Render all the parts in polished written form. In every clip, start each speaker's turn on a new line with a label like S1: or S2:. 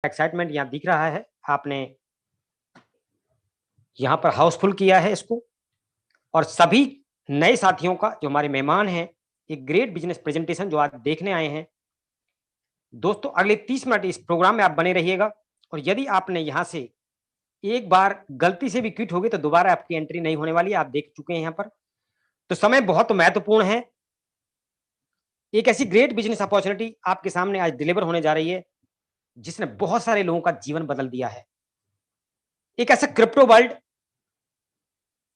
S1: Excitement यहाँ दिख रहा है। आपने यहाँ पर हाउसफुल किया है इसको, और सभी नए साथियों का, जो हमारे मेहमान हैं, एक ग्रेट बिजनेस प्रेजेंटेशन जो आज देखने आए हैं। दोस्तों, अगले 30 मिनट इस प्रोग्राम में आप बने रहिएगा, और यदि आपने यहाँ से एक बार गलती से भी क्विट हो गए तो दोबारा आपकी एंट्री नहीं होने वाली है। आप देख चुके हैं यहाँ पर। तो समय बहुत महत्वपूर्ण है। एक ऐसी ग्रेट बिजनेस अपॉर्चुनिटी आपके सामने आज डिलीवर होने जा रही है, जिसने बहुत सारे लोगों का जीवन बदल दिया है। एक ऐसा क्रिप्टो वर्ल्ड,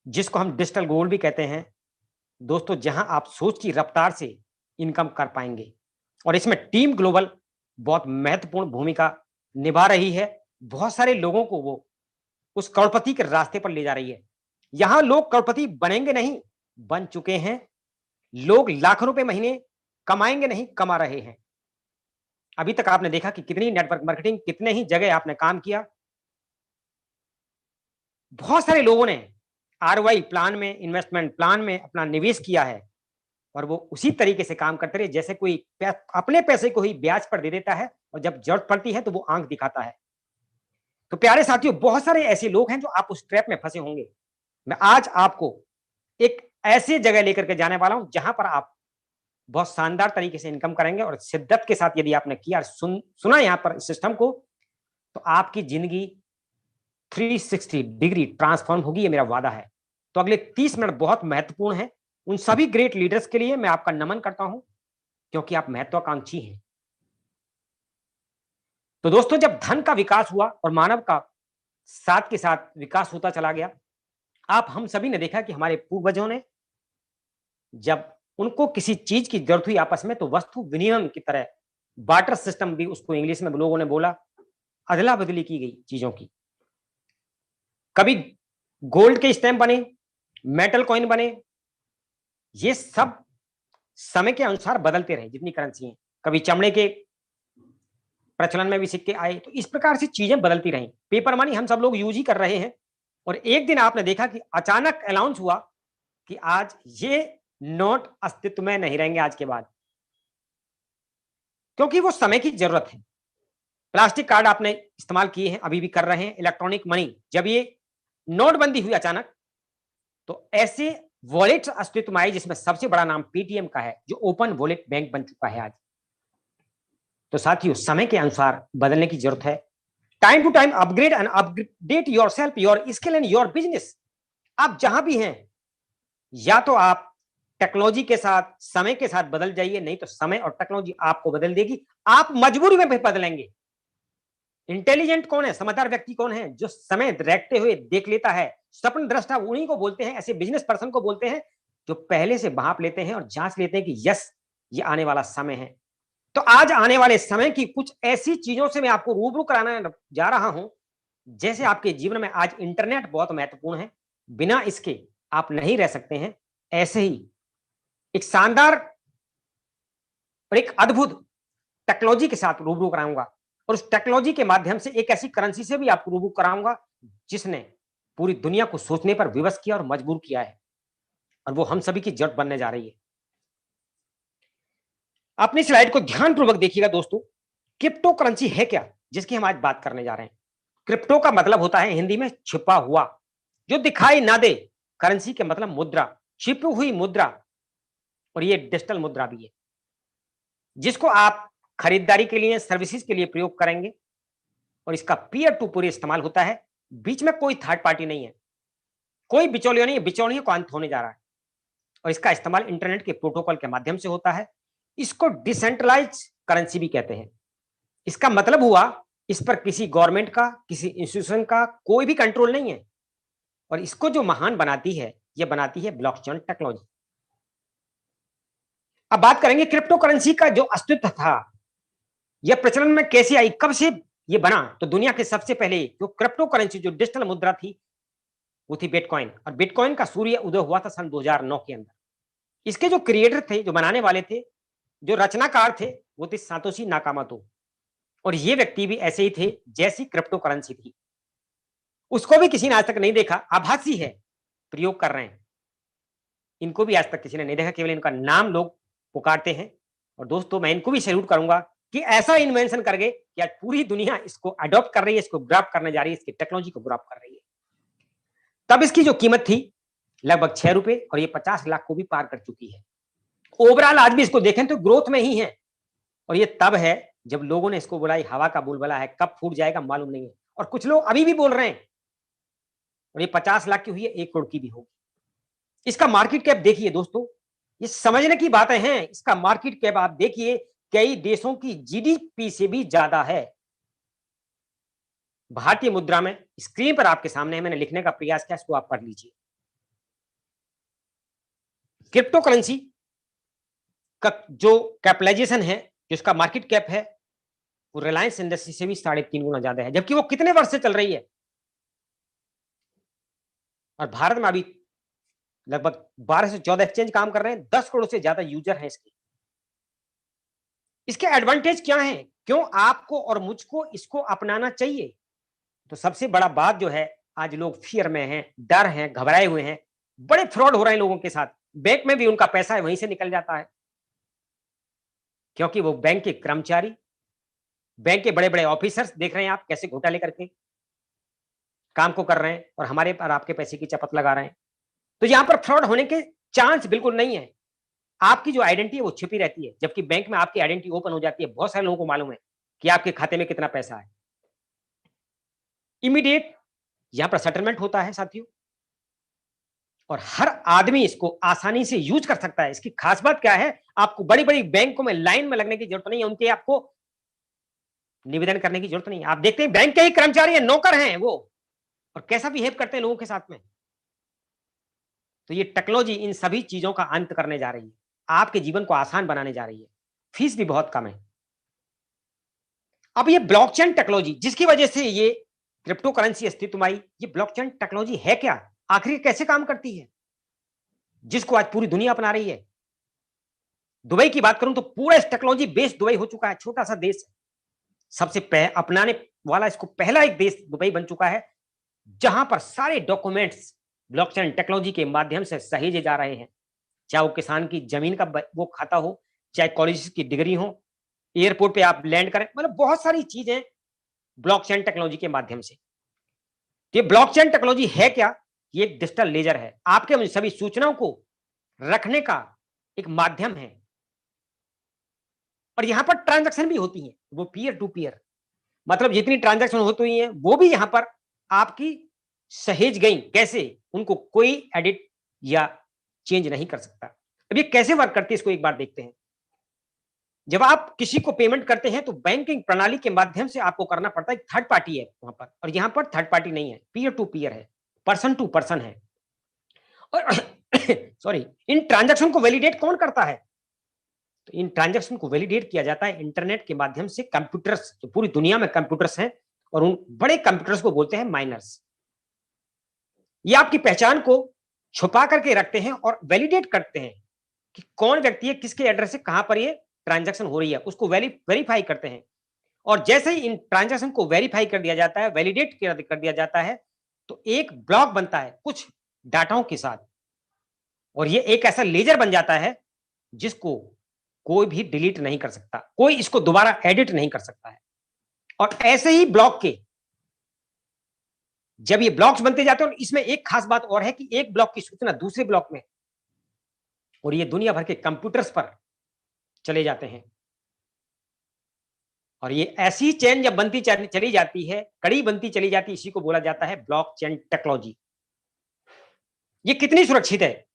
S1: जिसको हम डिजिटल गोल्ड भी कहते हैं दोस्तों, जहां आप सोच की रफ्तार से इनकम कर पाएंगे, और इसमें टीम ग्लोबल बहुत महत्वपूर्ण भूमिका निभा रही है। बहुत सारे लोगों को वो उस करोड़पति के रास्ते पर ले जा रही है। यहां लोग करोड़पति बनेंगे नहीं, बन चुके हैं। लोग लाखों रुपए महीने कमाएंगे नहीं, कमा रहे हैं। अभी तक आपने देखा कि कितनी नेटवर्क मार्केटिंग, कितने ही जगह आपने काम किया। बहुत सारे लोगों ने आरओआई प्लान में, इन्वेस्टमेंट प्लान में अपना निवेश किया है, और वो उसी तरीके से काम करते रहे जैसे कोई अपने पैसे को ही ब्याज पर दे देता है, और जब जरूरत पड़ती है तो वो आंख दिखाता है। तो प्यारे साथियों, बहुत सारे ऐसे लोग हैं जो आप उस ट्रैप में फंसे होंगे। मैं आज आपको एक ऐसी जगह लेकर के जाने वाला हूं जहां पर आप बहुत शानदार तरीके से इनकम करेंगे, और शिद्दत के साथ यदि आपने किया, सुना यहां पर सिस्टम को, तो आपकी जिंदगी 360 डिग्री ट्रांसफॉर्म होगी, ये मेरा वादा है। तो अगले 30 मिनट बहुत महत्वपूर्ण है। उन सभी ग्रेट लीडर्स के लिए मैं आपका नमन करता हूं, क्योंकि आप महत्वाकांक्षी हैं। तो दोस्तों, जब धन का विकास हुआ और मानव का साथ के साथ विकास होता चला गया, आप हम सभी ने देखा कि हमारे पूर्वजों ने जब उनको किसी चीज की जरूरत हुई आपस में, तो वस्तु विनिमय की तरह, बार्टर सिस्टम भी उसको इंग्लिश में लोगों ने बोला, अदला बदली की गई चीजों की। कभी गोल्ड के स्टैंप बने, मेटल कॉइन बने, ये सब समय के अनुसार बदलते रहे। जितनी करेंसी है, कभी चमड़े के प्रचलन में भी सिक्के आए, तो इस प्रकार से चीजें बदलती रही। पेपर मनी हम सब लोग यूज ही कर रहे हैं, और एक दिन आपने देखा कि अचानक अनाउंस हुआ कि आज ये नोट अस्तित्व में नहीं रहेंगे आज के बाद, क्योंकि वो समय की जरूरत है। प्लास्टिक कार्ड आपने इस्तेमाल किए हैं, अभी भी कर रहे हैं, इलेक्ट्रॉनिक मनी। जब ये नोटबंदी हुई अचानक, तो ऐसे वॉलेट अस्तित्व में आए, जिसमें सबसे बड़ा नाम पेटीएम का है, जो ओपन वॉलेट बैंक बन चुका है आज। तो साथियों, समय के अनुसार बदलने की जरूरत है। Time to time upgrade and update yourself, your skill and your business. आप जहां भी हैं, या तो आप टेक्नोलॉजी के साथ, समय के साथ बदल जाइए, नहीं तो समय और टेक्नोलॉजी आपको बदल देगी। आप मजबूरी में भी बदलेंगे। इंटेलिजेंट कौन है, समझदार व्यक्ति कौन है? जो समय देखते हुए देख लेता है। स्वप्न दृष्टा उन्हीं को बोलते हैं, ऐसे बिजनेस पर्सन को बोलते हैं, जो पहले से भांप लेते हैं और जांच लेते हैं कि यस, ये आने वाला समय है। तो आज आने वाले समय की कुछ ऐसी चीजों से मैं आपको रूबरू कराने जा रहा हूं, जैसे आपके जीवन में आज इंटरनेट बहुत महत्वपूर्ण है, बिना इसके आप नहीं रह सकते हैं। ऐसे ही एक शानदार और एक अद्भुत टेक्नोलॉजी के साथ रूबरू कराऊंगा, और उस टेक्नोलॉजी के माध्यम से एक ऐसी करेंसी से भी आपको रूबरू कराऊंगा, जिसने पूरी दुनिया को सोचने पर विवश किया और मजबूर किया है, और वो हम सभी की जरूरत बनने जा रही है। अपनी स्लाइड को ध्यानपूर्वक देखिएगा दोस्तों। क्रिप्टो करेंसी है क्या, जिसकी हम आज बात करने जा रहे हैं? क्रिप्टो का मतलब होता है हिंदी में छिपा हुआ, जो दिखाई ना दे। करेंसी के मतलब मुद्रा, छिपी हुई मुद्रा, और ये डिजिटल मुद्रा भी है, जिसको आप खरीदारी के लिए, सर्विसेज के लिए प्रयोग करेंगे, और इसका पीयर टू पीयर इस्तेमाल होता है। बीच में कोई थर्ड पार्टी नहीं है, कोई बिचौलिया नहीं है। बिचौलियों को अंत होने जा रहा है, और इसका इस्तेमाल इंटरनेट के प्रोटोकॉल के माध्यम से होता है। इसको डिसेंट्रलाइज करेंसी भी कहते हैं। इसका मतलब हुआ, इस पर किसी गवर्नमेंट का, किसी इंस्टीट्यूशन का कोई भी कंट्रोल नहीं है, और इसको जो महान बनाती है, ये बनाती है ब्लॉकचेन टेक्नोलॉजी। अब बात करेंगे क्रिप्टो करेंसी का जो अस्तित्व था, यह प्रचलन में कैसे आई, कब से ये बना। तो दुनिया के सबसे पहले जो क्रिप्टो करेंसी, जो डिजिटल मुद्रा थी, वो थी बिटकॉइन। और बिटकॉइन का सूर्य उदय हुआ था सन 2009 के अंदर। इसके जो क्रिएटर थे, जो बनाने वाले थे, जो रचनाकार थे, वो थे सातोशी नाकामोटो। और ये व्यक्ति भी ऐसे ही थे जैसी क्रिप्टो करेंसी थी। उसको भी किसी ने आज तक नहीं देखा, आभासी है, प्रयोग कर रहे हैं। इनको भी आज तक किसी ने नहीं देखा, केवल इनका नाम लोग पुकारते हैं। और दोस्तों, मैं इनको भी सैल्यूट करूंगा कि ऐसा इन्वेंशन कर गए कि आज पूरी दुनिया इसको अडॉप्ट कर रही है, इसको ग्रैब करने जा रही है, इसकी टेक्नोलॉजी को ग्रैब कर रही है। तब इसकी जो कीमत थी लगभग 6 रुपए और ये 50 लाख को भी पार कर चुकी है। ओवरऑल आज भी इसको देखें तो ग्रोथ में ही है और ये तब है जब लोगों ने इसको बोला ये हवा का बुलबुला है, कब फूट जाएगा मालूम नहीं है। और कुछ लोग अभी भी बोल रहे हैं और ये 50 लाख की हुई है, 1 करोड़ की भी होगी। इसका मार्केट कैप देखिए दोस्तों, ये समझने की बातें हैं। इसका मार्केट कैप आप देखिए कई देशों की जीडीपी से भी ज्यादा है। भारतीय मुद्रा में स्क्रीन पर आपके सामने है, मैंने लिखने का प्रयास किया, इसको आप पढ़ लीजिए। क्रिप्टो करेंसी का जो कैपिटलाइजेशन है, जिसका मार्केट कैप है, वो रिलायंस इंडस्ट्री से भी 3.5 गुना ज्यादा है, जबकि वो कितने वर्ष से चल रही है। और भारत में अभी लगभग 12 से 14 एक्सचेंज काम कर रहे हैं, 10 करोड़ से ज्यादा यूजर हैं इसके। इसके एडवांटेज क्या हैं, क्यों आपको और मुझको इसको अपनाना चाहिए? तो सबसे बड़ा बात जो है, आज लोग फियर में हैं, डर हैं, घबराए हुए हैं, बड़े फ्रॉड हो रहे हैं लोगों के साथ। बैंक में भी उनका पैसा है वहीं से निकल जाता है, क्योंकि वो बैंक के कर्मचारी, बैंक के बड़े बड़े ऑफिसर्स देख रहे हैं आप कैसे घोटाले करके काम को कर रहे हैं और हमारे पर आपके पैसे की चपत लगा रहे हैं। तो यहां पर फ्रॉड होने के चांस बिल्कुल नहीं है। आपकी जो आइडेंटिटी है वो छिपी रहती है, जबकि बैंक में आपकी आइडेंटिटी ओपन हो जाती है। बहुत सारे लोगों को मालूम है कि आपके खाते में कितना पैसा है। इमीडिएट यहां पर सेटलमेंट होता है साथियों, और हर आदमी इसको आसानी से यूज कर सकता है। इसकी खास बात क्या है, आपको बड़ी बड़ी बैंकों में लाइन में लगने की जरूरत नहीं है, उनके आपको निवेदन करने की जरूरत नहीं है। आप देखते हैं बैंक के ही कर्मचारी हैं, नौकर हैं वो, और कैसा बिहेव करते हैं लोगों के साथ में। तो ये टेक्नोलॉजी इन सभी चीजों का अंत करने जा रही है, आपके जीवन को आसान बनाने जा रही है। फीस भी बहुत कम है। अब ये ब्लॉकचेन टेक्नोलॉजी जिसकी वजह से ये क्रिप्टो करेंसी अस्तित्व में आई, ये ब्लॉकचेन टेक्नोलॉजी है क्या, आखिर कैसे काम करती है, जिसको आज पूरी दुनिया अपना रही है। दुबई की बात करूं तो पूरा इस टेक्नोलॉजी बेस्ड दुबई हो चुका है। छोटा सा देश है, सबसे अपनाने वाला इसको पहला एक देश दुबई बन चुका है, जहां पर सारे डॉक्यूमेंट्स ब्लॉकचेन टेक्नोलॉजी के माध्यम से सहेजे जा रहे हैं। चाहे वो किसान की जमीन का वो खाता हो, चाहे कॉलेज की डिग्री हो, एयरपोर्ट पे आप लैंड करें, मतलब बहुत सारी चीजें ब्लॉकचेन टेक्नोलॉजी के माध्यम से। ये ब्लॉकचेन टेक्नोलॉजी है क्या? ये एक डिजिटल लेजर है, आपके सभी सूचनाओं को रखने का एक माध्यम है। और यहां पर ट्रांजैक्शन भी होती है, वो पीयर टू पीयर, मतलब जितनी ट्रांजैक्शन होती है वो भी यहां पर आपकी सहेज गई। कैसे? उनको कोई एडिट या चेंज नहीं कर सकता। अब ये कैसे वर्क करती है इसको एक बार देखते हैं। जब आप किसी को पेमेंट करते हैं तो बैंकिंग प्रणाली के माध्यम से आपको करना पड़ता है, थर्ड पार्टी है वहां पर, और यहां पर थर्ड पार्टी नहीं है, पीयर टू पीयर है, पर्सन टू पर्सन है। और सॉरी, इन ट्रांजैक्शन को वैलिडेट कौन करता है? तो इन ट्रांजैक्शन को वैलिडेट किया जाता है इंटरनेट के माध्यम से। कंप्यूटर्स, जो पूरी दुनिया में कंप्यूटर्स हैं, और उन बड़े कंप्यूटर्स को बोलते हैं माइनर्स। ये आपकी पहचान को छुपा करके रखते हैं और वैलिडेट करते हैं कि कौन व्यक्ति है, किसके एड्रेस से कहां पर ये ट्रांजैक्शन हो रही है, उसको वेरीफाई करते हैं। और जैसे ही इन ट्रांजैक्शन को वेरीफाई कर दिया जाता है, वैलिडेट कर दिया जाता है, तो एक ब्लॉक बनता है कुछ डाटाओं के साथ, और ये एक ऐसा लेजर बन जाता है जिसको कोई भी डिलीट नहीं कर सकता, कोई इसको दोबारा एडिट नहीं कर सकता है। और ऐसे ही ब्लॉक के जब ये ब्लॉक्स बनते जाते हैं, इसमें एक खास बात और है कि एक ब्लॉक की सूचना दूसरे ब्लॉक में, और ये दुनिया भर के कंप्यूटर्स पर चले जाते हैं। और ये ऐसी चेन जब बनती चली जाती है, कड़ी बनती चली जाती है, इसी को बोला जाता है ब्लॉकचेन टेक्नोलॉजी। ये कितनी सुरक्षित है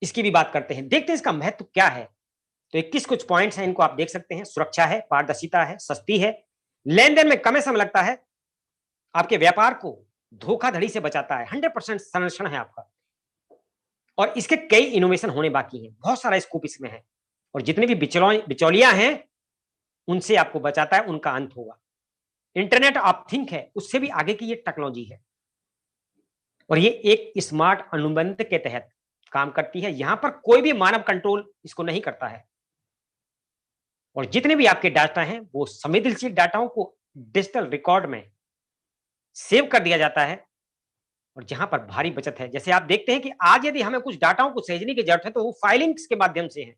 S1: इसकी भी बात करते हैं, देखते हैं इसका महत्व क्या है। तो 21 कुछ पॉइंट्स हैं, इनको आप देख सकते हैं। सुरक्षा है, पारदर्शिता है, सस्ती है, लेन देन में कम समय लगता है, आपके व्यापार को धोखाधड़ी से बचाता है, 100% संरक्षण है आपका, और इसके कई इनोवेशन होने बाकी हैं, बहुत सारा स्कोप इसमें है। और जितने भी बिचौलिया हैं उनसे आपको बचाता है, उनका अंत होगा। इंटरनेट ऑफ थिंक है, उससे भी आगे की ये टेक्नोलॉजी है, और ये एक स्मार्ट अनुबंध के तहत काम करती है। यहां पर कोई भी मानव कंट्रोल इसको नहीं करता है, और जितने भी आपके डाटा हैं वो संवेदनशील डाटाओं को डिजिटल रिकॉर्ड में सेव कर दिया जाता है, और जहां पर भारी बचत है। जैसे आप देखते हैं कि आज यदि हमें कुछ डाटाओं को सहेजने की जरूरत है तो वो फाइलिंग्स के माध्यम से है,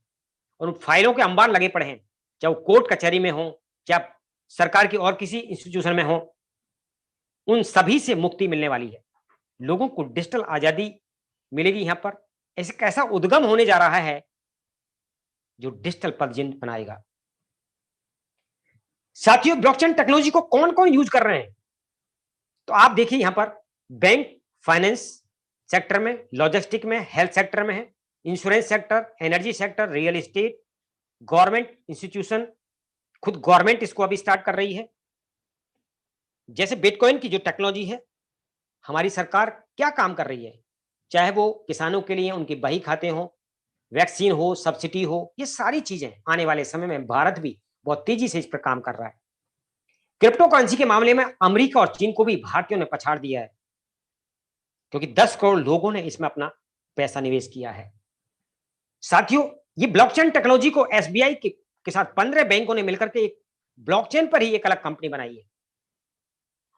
S1: और उन फाइलों के अंबार लगे पड़े हैं, चाहे वो कोर्ट कचहरी में हो, चाहे सरकार की और किसी इंस्टीट्यूशन में हो, उन सभी से मुक्ति मिलने वाली है। लोगों को डिजिटल आजादी मिलेगी। यहां पर ऐसे कैसा उद्गम होने जा रहा है जो डिजिटल प्रेजेंट बनाएगा। साथियों, ब्लॉकचेन टेक्नोलॉजी को कौन कौन यूज कर रहे हैं? तो आप देखिए यहां पर बैंक, फाइनेंस सेक्टर में, लॉजिस्टिक में, हेल्थ सेक्टर में है, insurance sector, energy sector, real estate, government institution, खुद गवर्नमेंट इसको अभी स्टार्ट कर रही है। जैसे बिटकॉइन की जो टेक्नोलॉजी है, हमारी सरकार क्या काम कर रही है, चाहे वो किसानों के लिए उनके बही खाते हो, वैक्सीन हो, सब्सिडी हो, ये सारी चीजें आने वाले समय में भारत भी बहुत तेजी से इस पर काम कर रहा है। क्रिप्टो करेंसी के मामले में अमेरिका और चीन को भी भारतीयों ने पछाड़ दिया है, क्योंकि 10 करोड़ लोगों ने इसमें अपना पैसा निवेश किया है। साथियों, ये ब्लॉकचेन टेक्नोलॉजी को एसबीआई के साथ 15 बैंकों ने मिलकर के एक ब्लॉकचेन पर ही एक अलग कंपनी बनाई है।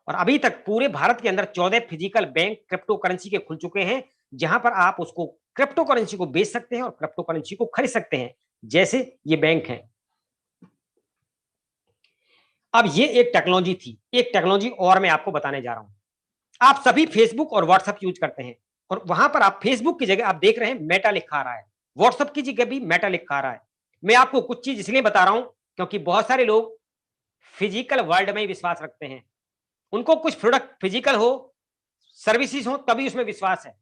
S1: और अभी तक पूरे भारत के अंदर 14 फिजिकल बैंक क्रिप्टो करेंसी के खुल चुके हैं, जहां पर आप उसको क्रिप्टो करेंसी को बेच सकते हैं और क्रिप्टो करेंसी को खरीद सकते हैं, जैसे ये बैंक हैं। अब ये एक टेक्नोलॉजी थी, एक टेक्नोलॉजी और मैं आपको बताने जा रहा हूं। आप सभी फेसबुक और व्हाट्सएप यूज करते हैं, और वहां पर आप फेसबुक की जगह आप देख रहे हैं मेटा लिखा आ रहा है, व्हाट्सएप की जगह भी मेटा लिखा आ रहा है। मैं आपको कुछ चीज इसलिए बता रहा हूं क्योंकि बहुत सारे लोग फिजिकल वर्ल्ड में ही विश्वास रखते हैं। उनको कुछ प्रोडक्ट फिजिकल हो, सर्विसेज हो, तभी उसमें विश्वास है।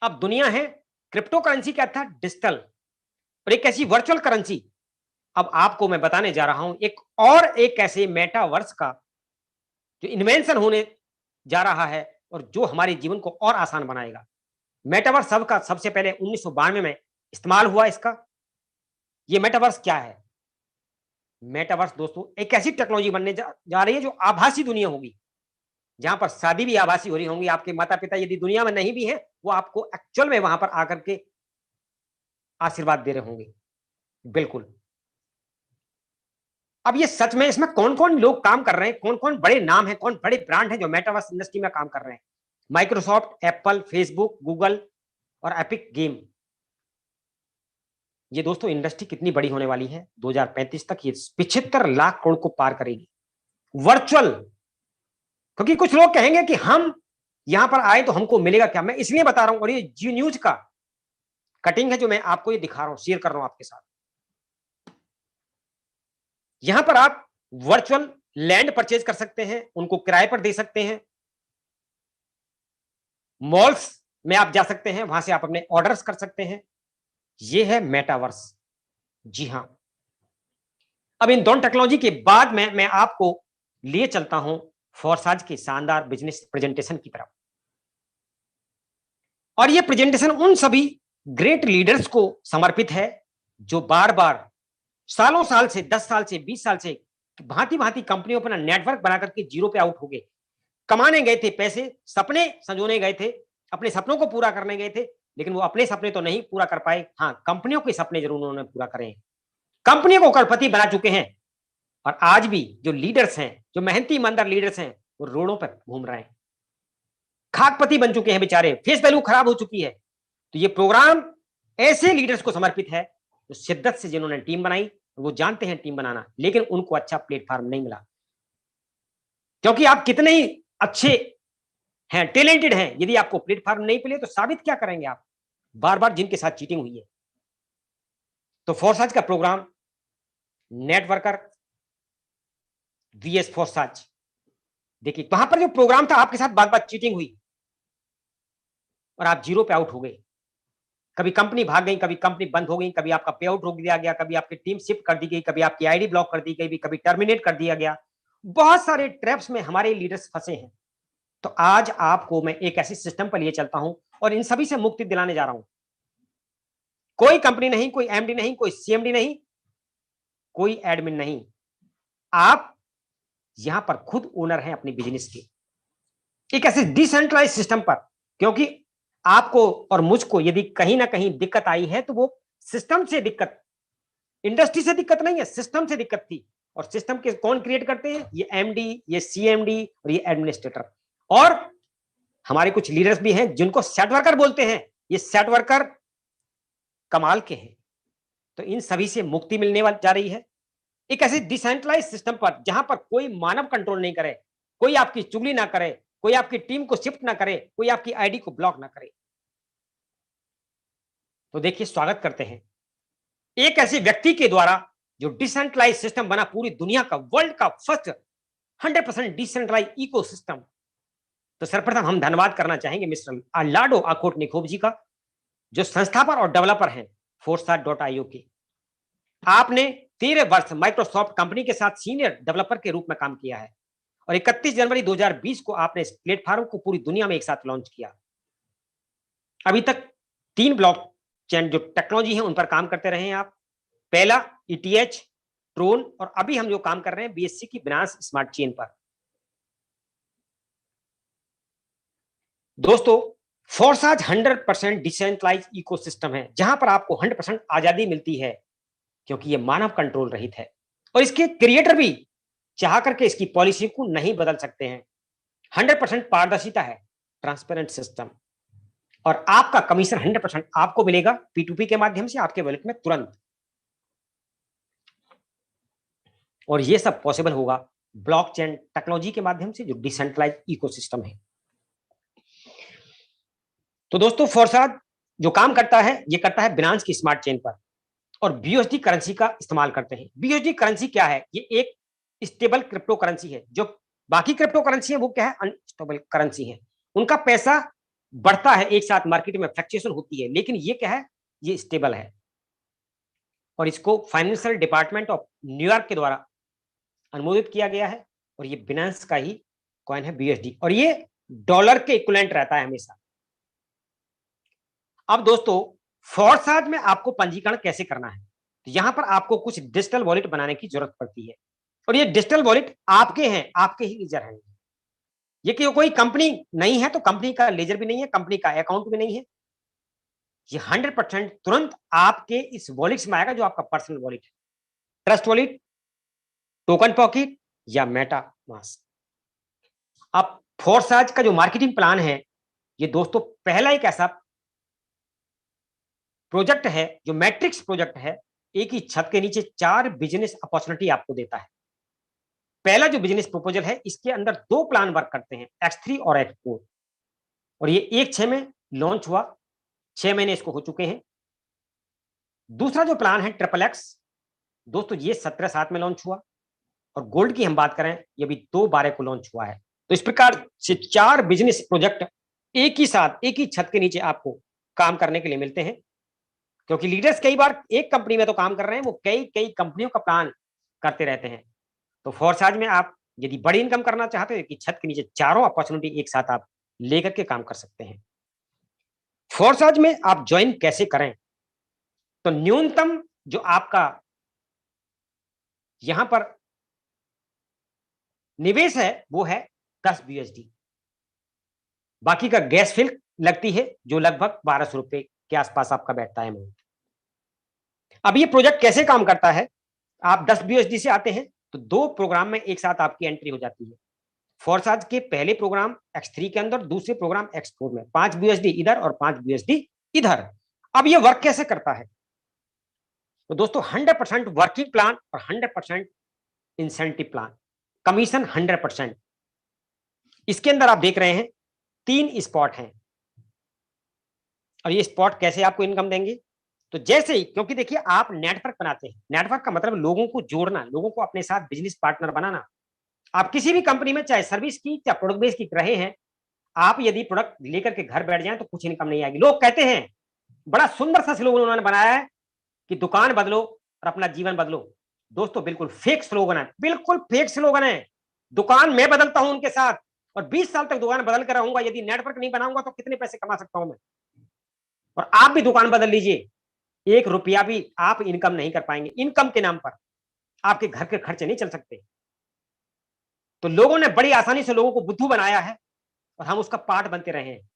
S1: अब दुनिया है, क्रिप्टो करेंसी क्या था? डिजिटल, और एक ऐसी वर्चुअल करेंसी। अब आपको मैं बताने जा रहा हूं एक ऐसे मेटावर्स का जो इन्वेंशन होने जा रहा है और जो हमारे जीवन को और आसान बनाएगा। मेटावर्स सबका सबसे पहले 1992 में इस्तेमाल हुआ इसका। ये मेटावर्स क्या है? मेटावर्स दोस्तों एक ऐसी टेक्नोलॉजी बनने जा रही है जो आभासी दुनिया होगी, जहां पर शादी भी आभासी हो रही होंगी। आपके माता पिता यदि दुनिया में नहीं भी हैं, वो आपको एक्चुअल में वहां पर आकर के आशीर्वाद दे रहे होंगे। बिल्कुल। अब ये सच में इसमें कौन कौन लोग काम कर रहे हैं, कौन कौन बड़े नाम हैं, कौन बड़े ब्रांड हैं जो मेटावर्स इंडस्ट्री में काम कर रहे हैं? माइक्रोसॉफ्ट, एप्पल, फेसबुक, गूगल और एपिक गेम। ये दोस्तों इंडस्ट्री कितनी बड़ी होने वाली है, 2035 तक ये 75 लाख करोड़ को पार करेगी। वर्चुअल, क्योंकि कुछ लोग कहेंगे कि हम यहां पर आए तो हमको मिलेगा क्या? मैं इसलिए बता रहा हूं, और ये जी न्यूज का कटिंग है जो मैं आपको ये दिखा रहा हूं, शेयर कर रहा हूं आपके साथ। यहां पर आप वर्चुअल लैंड परचेज कर सकते हैं, उनको किराए पर दे सकते हैं। मॉल्स में आप जा सकते हैं, वहां से आप अपने ऑर्डर्स कर सकते हैं। ये है मेटावर्स। जी हां। अब इन दोनों टेक्नोलॉजी के बाद में मैं आपको लिए चलता हूं फोर्साज के शानदार बिजनेस प्रेजेंटेशन की तरफ। और ये प्रेजेंटेशन उन सभी ग्रेट लीडर्स को समर्पित है जो बार बार सालों साल से, 10 साल से, 20 साल से भांति भांति कंपनियों पर नेटवर्क बना करके जीरो पे आउट हो गए। कमाने गए थे पैसे, सपने संजोने गए थे, अपने सपनों को पूरा करने गए थे, लेकिन वो अपने सपने तो नहीं पूरा कर पाए। हाँ, कंपनियों के सपने जरूर उन्होंने पूरा करे हैं, कंपनियों को करोड़पति बना चुके हैं। और आज भी जो लीडर्स हैं, जो मेहनती ईमानदार लीडर्स हैं, वो रोडों पर घूम रहे हैं, खाकपति बन चुके हैं बेचारे, फेस वैल्यू खराब हो चुकी है। तो ये प्रोग्राम ऐसे लीडर्स को समर्पित है जो शिद्दत से जिन्होंने टीम बनाई, वो जानते हैं टीम बनाना, लेकिन उनको अच्छा प्लेटफॉर्म नहीं मिला। क्योंकि आप कितने ही अच्छे हैं, टैलेंटेड हैं, यदि आपको प्लेटफॉर्म नहीं मिले तो साबित क्या करेंगे आप? बार बार जिनके साथ चीटिंग हुई है। तो फोर्साज का प्रोग्राम नेटवर्कर वीएस फोर्साज, देखिए वहां पर जो प्रोग्राम था, आपके साथ बार बार चीटिंग हुई और आप जीरो पे आउट हो गए। कभी कंपनी भाग गई, कभी कंपनी बंद हो गई, कभी आपका पे आउट रोक दिया गया, कभी आपकी टीम शिफ्ट कर दी गई, कभी आपकी आईडी ब्लॉक कर दी गई, कभी टर्मिनेट कर दिया गया। बहुत सारे ट्रैप्स में हमारे लीडर्स फंसे हैं। तो आज आपको मैं एक ऐसे सिस्टम पर लिए चलता हूं और इन सभी से मुक्ति दिलाने जा रहा हूं। कोई कंपनी नहीं, कोई एमडी नहीं, कोई सीएमडी नहीं, कोई एडमिन नहीं, आप यहां पर खुद ओनर हैं अपने बिजनेस के, एक ऐसे डिसेंट्रलाइज सिस्टम पर। क्योंकि आपको और मुझको यदि कहीं ना कहीं दिक्कत आई है तो वो सिस्टम से दिक्कत, इंडस्ट्री से दिक्कत नहीं है, सिस्टम से दिक्कत थी। और सिस्टम के कौन क्रिएट करते हैं? ये एमडी, ये सीएमडी और ये एडमिनिस्ट्रेटर। और हमारे कुछ लीडर्स भी हैं जिनको सेट वर्कर बोलते हैं। ये सेट वर्कर कमाल के हैं। तो इन सभी से मुक्ति मिलने जा रही है। एक ऐसे डिसेंट्रलाइज सिस्टम पर जहां पर कोई मानव कंट्रोल नहीं करे, कोई आपकी चुगली ना करे, कोई आपकी टीम को शिफ्ट ना करे, कोई आपकी आईडी को ब्लॉक ना करे। तो देखिए, स्वागत करते हैं एक ऐसे व्यक्ति के द्वारा जो डिसेंट्रलाइज सिस्टम बना, पूरी दुनिया का, वर्ल्ड का फर्स्ट 100% डिसेंट्रलाइज इकोसिस्टम। तो सर्वप्रथम हम धन्यवाद करना चाहेंगे मिस्टर अलाडो आकोटनिकोव जी का, जो संस्थापक और डेवलपर हैं फोरसाट.io के। आपने 13 वर्ष माइक्रोसॉफ्ट कंपनी के साथ सीनियर डेवलपर के रूप में काम किया है और 31 जनवरी 2020 को आपने इस प्लेटफॉर्म को पूरी दुनिया में एक साथ लॉन्च किया। अभी तक 3 ब्लॉक चेन जो टेक्नोलॉजी है उन पर काम करते रहे हैं आप। पहला ETH, ट्रोन, और अभी हम जो काम कर रहे हैं BSC की बिनांस स्मार्ट चेन पर। दोस्तों, फोरसाज 100% डिसेंट्रलाइज इकोसिस्टम है जहां पर आपको 100% आजादी मिलती है, क्योंकि ये मानव कंट्रोल रहित है और इसके क्रिएटर भी चाह करके इसकी पॉलिसी को नहीं बदल सकते हैं। 100% पारदर्शिता है, ट्रांसपेरेंट सिस्टम, और आपका कमीशन 100% आपको मिलेगा P2P के माध्यम से आपके वॉलेट में तुरंत। और ये सब पॉसिबल होगा ब्लॉकचेन टेक्नोलॉजी के माध्यम से, जो डिसेंट्रलाइज इकोसिस्टम है। तो दोस्तों, फोरसाज जो काम करता है, ये करता है बिनांस की स्मार्ट चेन पर और BUSD करेंसी का इस्तेमाल करते हैं। BUSD करेंसी क्या है? ये एक स्टेबल क्रिप्टो करेंसी है। जो बाकी क्रिप्टो करेंसी है वो क्या है? अनस्टेबल करेंसी है। उनका पैसा बढ़ता है, एक साथ मार्केट में फ्लक्चुएशन होती है, लेकिन ये क्या है? ये स्टेबल है और इसको फाइनेंशियल डिपार्टमेंट ऑफ न्यूयॉर्क के द्वारा अनुमोदित किया गया है और ये बिनांस का ही कॉइन है BUSD, और ये डॉलर के इक्विवेलेंट रहता है हमेशा। अब दोस्तों, फोरसाज में आपको पंजीकरण कैसे करना है? तो यहां पर आपको कुछ डिजिटल वॉलेट बनाने की जरूरत पड़ती है और ये डिजिटल वॉलेट आपके हैं, आपके ही लीजर हैं। ये कि कोई कंपनी नहीं है, तो कंपनी का लेजर भी नहीं है, कंपनी का अकाउंट भी नहीं है। ये 100% तुरंत आपके इस वॉलेट में आएगा, जो आपका पर्सनल वॉलेट है, ट्रस्ट वॉलेट, टोकन पॉकेट या मेटा मास्क। अब फोरसाज का जो मार्केटिंग प्लान है, ये दोस्तों पहला एक ऐसा प्रोजेक्ट है जो मैट्रिक्स प्रोजेक्ट है, एक ही छत के नीचे 4 बिजनेस अपॉर्चुनिटी आपको देता है। पहला जो बिजनेस प्रपोजल है, इसके अंदर 2 प्लान वर्क करते हैं, X3 और X4, और ये 1/6 में लॉन्च हुआ, 6 महीने इसको हो चुके हैं। दूसरा जो प्लान है XXX, दोस्तों ये 17/7 में लॉन्च हुआ, और गोल्ड की हम बात करें, ये भी 2/12 को लॉन्च हुआ है। तो इस प्रकार से 4 बिजनेस प्रोजेक्ट एक ही साथ, एक ही छत के नीचे आपको काम करने के लिए मिलते हैं, क्योंकि लीडर्स कई बार एक कंपनी में तो काम कर रहे हैं, वो कई कई कंपनियों का प्लान करते रहते हैं। तो फोरसाज में आप यदि बड़ी इनकम करना चाहते हो कि छत के नीचे चारों अपॉर्चुनिटी एक साथ आप लेकर के काम कर सकते हैं। फोरसाज में आप ज्वाइन कैसे करें? तो न्यूनतम जो आपका यहां पर निवेश है वो है 10 BUSD। बाकी का गैस फील लगती है, जो लगभग 1200 रुपए के आसपास आपका बैठता है अमाउंट। अब ये प्रोजेक्ट कैसे काम करता है? आप 10 BUSD से आते हैं तो 2 प्रोग्राम में एक साथ आपकी एंट्री हो जाती है। फोरसाज के पहले प्रोग्राम X3 के अंदर, दूसरे प्रोग्राम X4 में 5 BUSD इधर और 5 BUSD इधर। अब ये वर्क कैसे करता है? तो दोस्तों 100% वर्किंग प्लान और 100% इंसेंटिव प्लान, कमीशन 100%। इसके अंदर आप देख रहे हैं 3 स्पॉट हैं, और ये स्पॉट कैसे आपको इनकम देंगे? तो जैसे ही, क्योंकि देखिए आप नेटवर्क बनाते हैं, नेटवर्क का मतलब लोगों को जोड़ना, लोगों को अपने साथ बिजनेस पार्टनर बनाना। आप किसी भी कंपनी में चाहे सर्विस की या प्रोडक्ट बेस की रहे हैं, आप यदि प्रोडक्ट लेकर के घर बैठ जाएं तो कुछ इनकम नहीं आएगी। लोग कहते हैं, बड़ा सुंदर सा स्लोगन उन्होंने बनाया है कि दुकान बदलो और अपना जीवन बदलो। दोस्तों बिल्कुल फेक स्लोगन है, बिल्कुल फेक स्लोगन है। दुकान मैं बदलता हूं उनके साथ, और 20 साल तक दुकान बदल कर रहूंगा। यदि नेटवर्क नहीं बनाऊंगा तो कितने पैसे कमा सकता हूं मैं? और आप भी दुकान बदल लीजिए, 1 रुपया भी आप इनकम नहीं कर पाएंगे। इनकम के नाम पर आपके घर के खर्चे नहीं चल सकते। तो लोगों ने बड़ी आसानी से लोगों को बुद्धू बनाया है और हम उसका पार्ट बनते रहे हैं।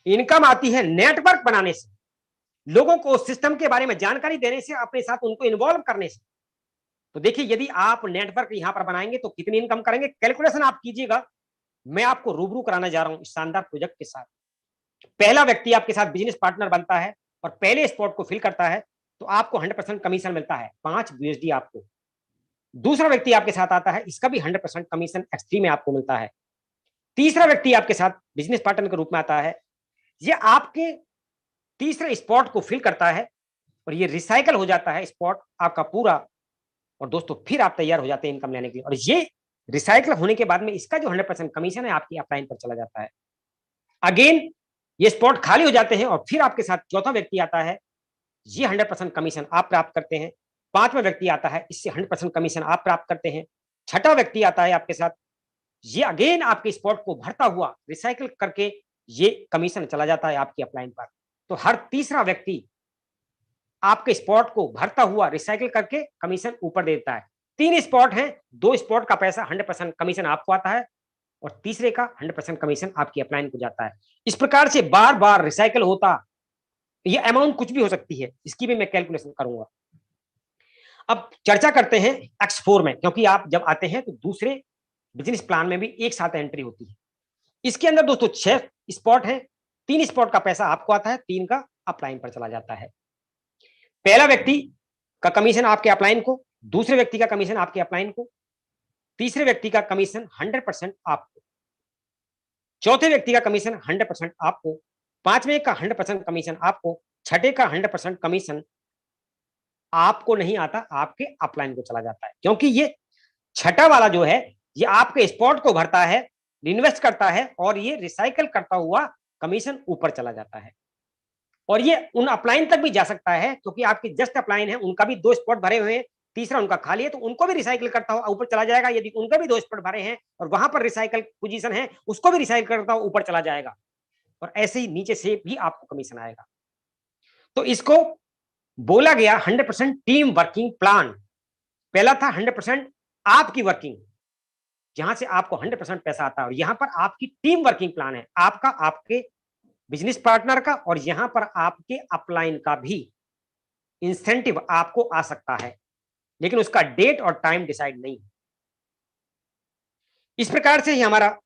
S1: इनकम आती है नेटवर्क बनाने से, लोगों को सिस्टम के बारे में जानकारी देने से, अपने साथ उनको इन्वॉल्व करने से। तो देखिए, यदि आप नेटवर्क यहां पर बनाएंगे तो कितनी इनकम करेंगे, कैलकुलेशन आप कीजिएगा। मैं आपको रूबरू कराने जा रहा हूं इस शानदार प्रोजेक्ट के साथ। पहला व्यक्ति आपके साथ बिजनेस पार्टनर बनता है और पहले स्पॉट को फिल करता है, तो आपको 100% कमीशन मिलता है, 5 BUSD आपको। दूसरा व्यक्ति आपके साथ आता है, इसका भी 100% कमीशन X3 में आपको मिलता है। तीसरा व्यक्ति आपके साथ बिजनेस पार्टनर के रूप में आता है, ये आपके तीसरे स्पॉट को फिल करता है और ये रिसाइकल हो जाता है स्पॉट आपका पूरा, और दोस्तों फिर आप तैयार हो जाते हैं इनकम लेने के लिए। और ये रिसाइकल होने के बाद में इसका जो 100% कमीशन है आपकी अपलाइन पर चला जाता है। अगेन ये स्पॉट खाली हो जाते हैं और फिर आपके साथ चौथा व्यक्ति आता है, ये 100% कमीशन आप प्राप्त करते हैं। पांचवा व्यक्ति आता है, इससे 100% कमीशन आप प्राप्त करते हैं। छठा व्यक्ति आता है आपके साथ, ये अगेन आपके स्पॉट को भरता हुआ रिसाइकल करके ये कमीशन चला जाता है आपकी अपलाइन पर। तो हर तीसरा व्यक्ति आपके स्पॉट को भरता हुआ रिसाइकल करके कमीशन ऊपर देता है। 3 स्पॉट हैं, 2 स्पॉट का पैसा 100% कमीशन आपको आता है और तीसरे का 100% कमीशन आपकी अपलाइन को जाता है। इस प्रकार से बार बार रिसाइकल होता, ये अमाउंट कुछ भी हो सकती है, इसकी भी मैं कैलकुलेशन करूंगा। अब चर्चा करते हैं X4 में, क्योंकि आप जब आते हैं तो दूसरे बिजनेस प्लान में भी एक साथ एंट्री होती है। इसके अंदर दोस्तों 6 स्पॉट हैं, 3 स्पॉट का पैसा आपको आता है, 3 का अपलाइन पर चला जाता है। पहला व्यक्ति का कमीशन आपके अपलाइन को, दूसरे व्यक्ति का कमीशन आपके अपलाइन को, तीसरे व्यक्ति का कमीशन 100% आपको, चौथे व्यक्ति का कमीशन 100% आपको, पांचवें का 100% कमीशन आपको, छठे का 100% कमीशन आपको नहीं आता, आपके अपलाइन को चला जाता है। क्योंकि ये छठा वाला जो है ये आपके स्पॉट को भरता है, इन्वेस्ट करता है और ये रिसाइकल करता हुआ कमीशन ऊपर चला जाता है। और ये उन अपलाइन तक भी जा सकता है, क्योंकि आपकी जस्ट अपलाइन है, उनका भी 2 स्पॉट भरे हुए हैं, तीसरा उनका खाली है, तो उनको भी रिसाइकल करता हुआ ऊपर चला जाएगा। यदि उनका भी 2 स्पॉट भरे हैं और वहां पर रिसाइकल पोजीशन है, उसको भी रिसाइकल करता हुआ ऊपर चला जाएगा। और ऐसे ही नीचे से भी आपको कमीशन आएगा। तो इसको बोला गया 100% टीम वर्किंग प्लान। पहला था 100% आपकी वर्किंग, जहां से आपको 100% पैसा आता है, और यहां पर आपकी टीम वर्किंग प्लान है, आपका, आपके बिजनेस पार्टनर का, और यहां पर आपके अपलाइन का भी इंसेंटिव आपको आ सकता है, लेकिन उसका डेट और टाइम डिसाइड नहीं। इस प्रकार से ही हमारा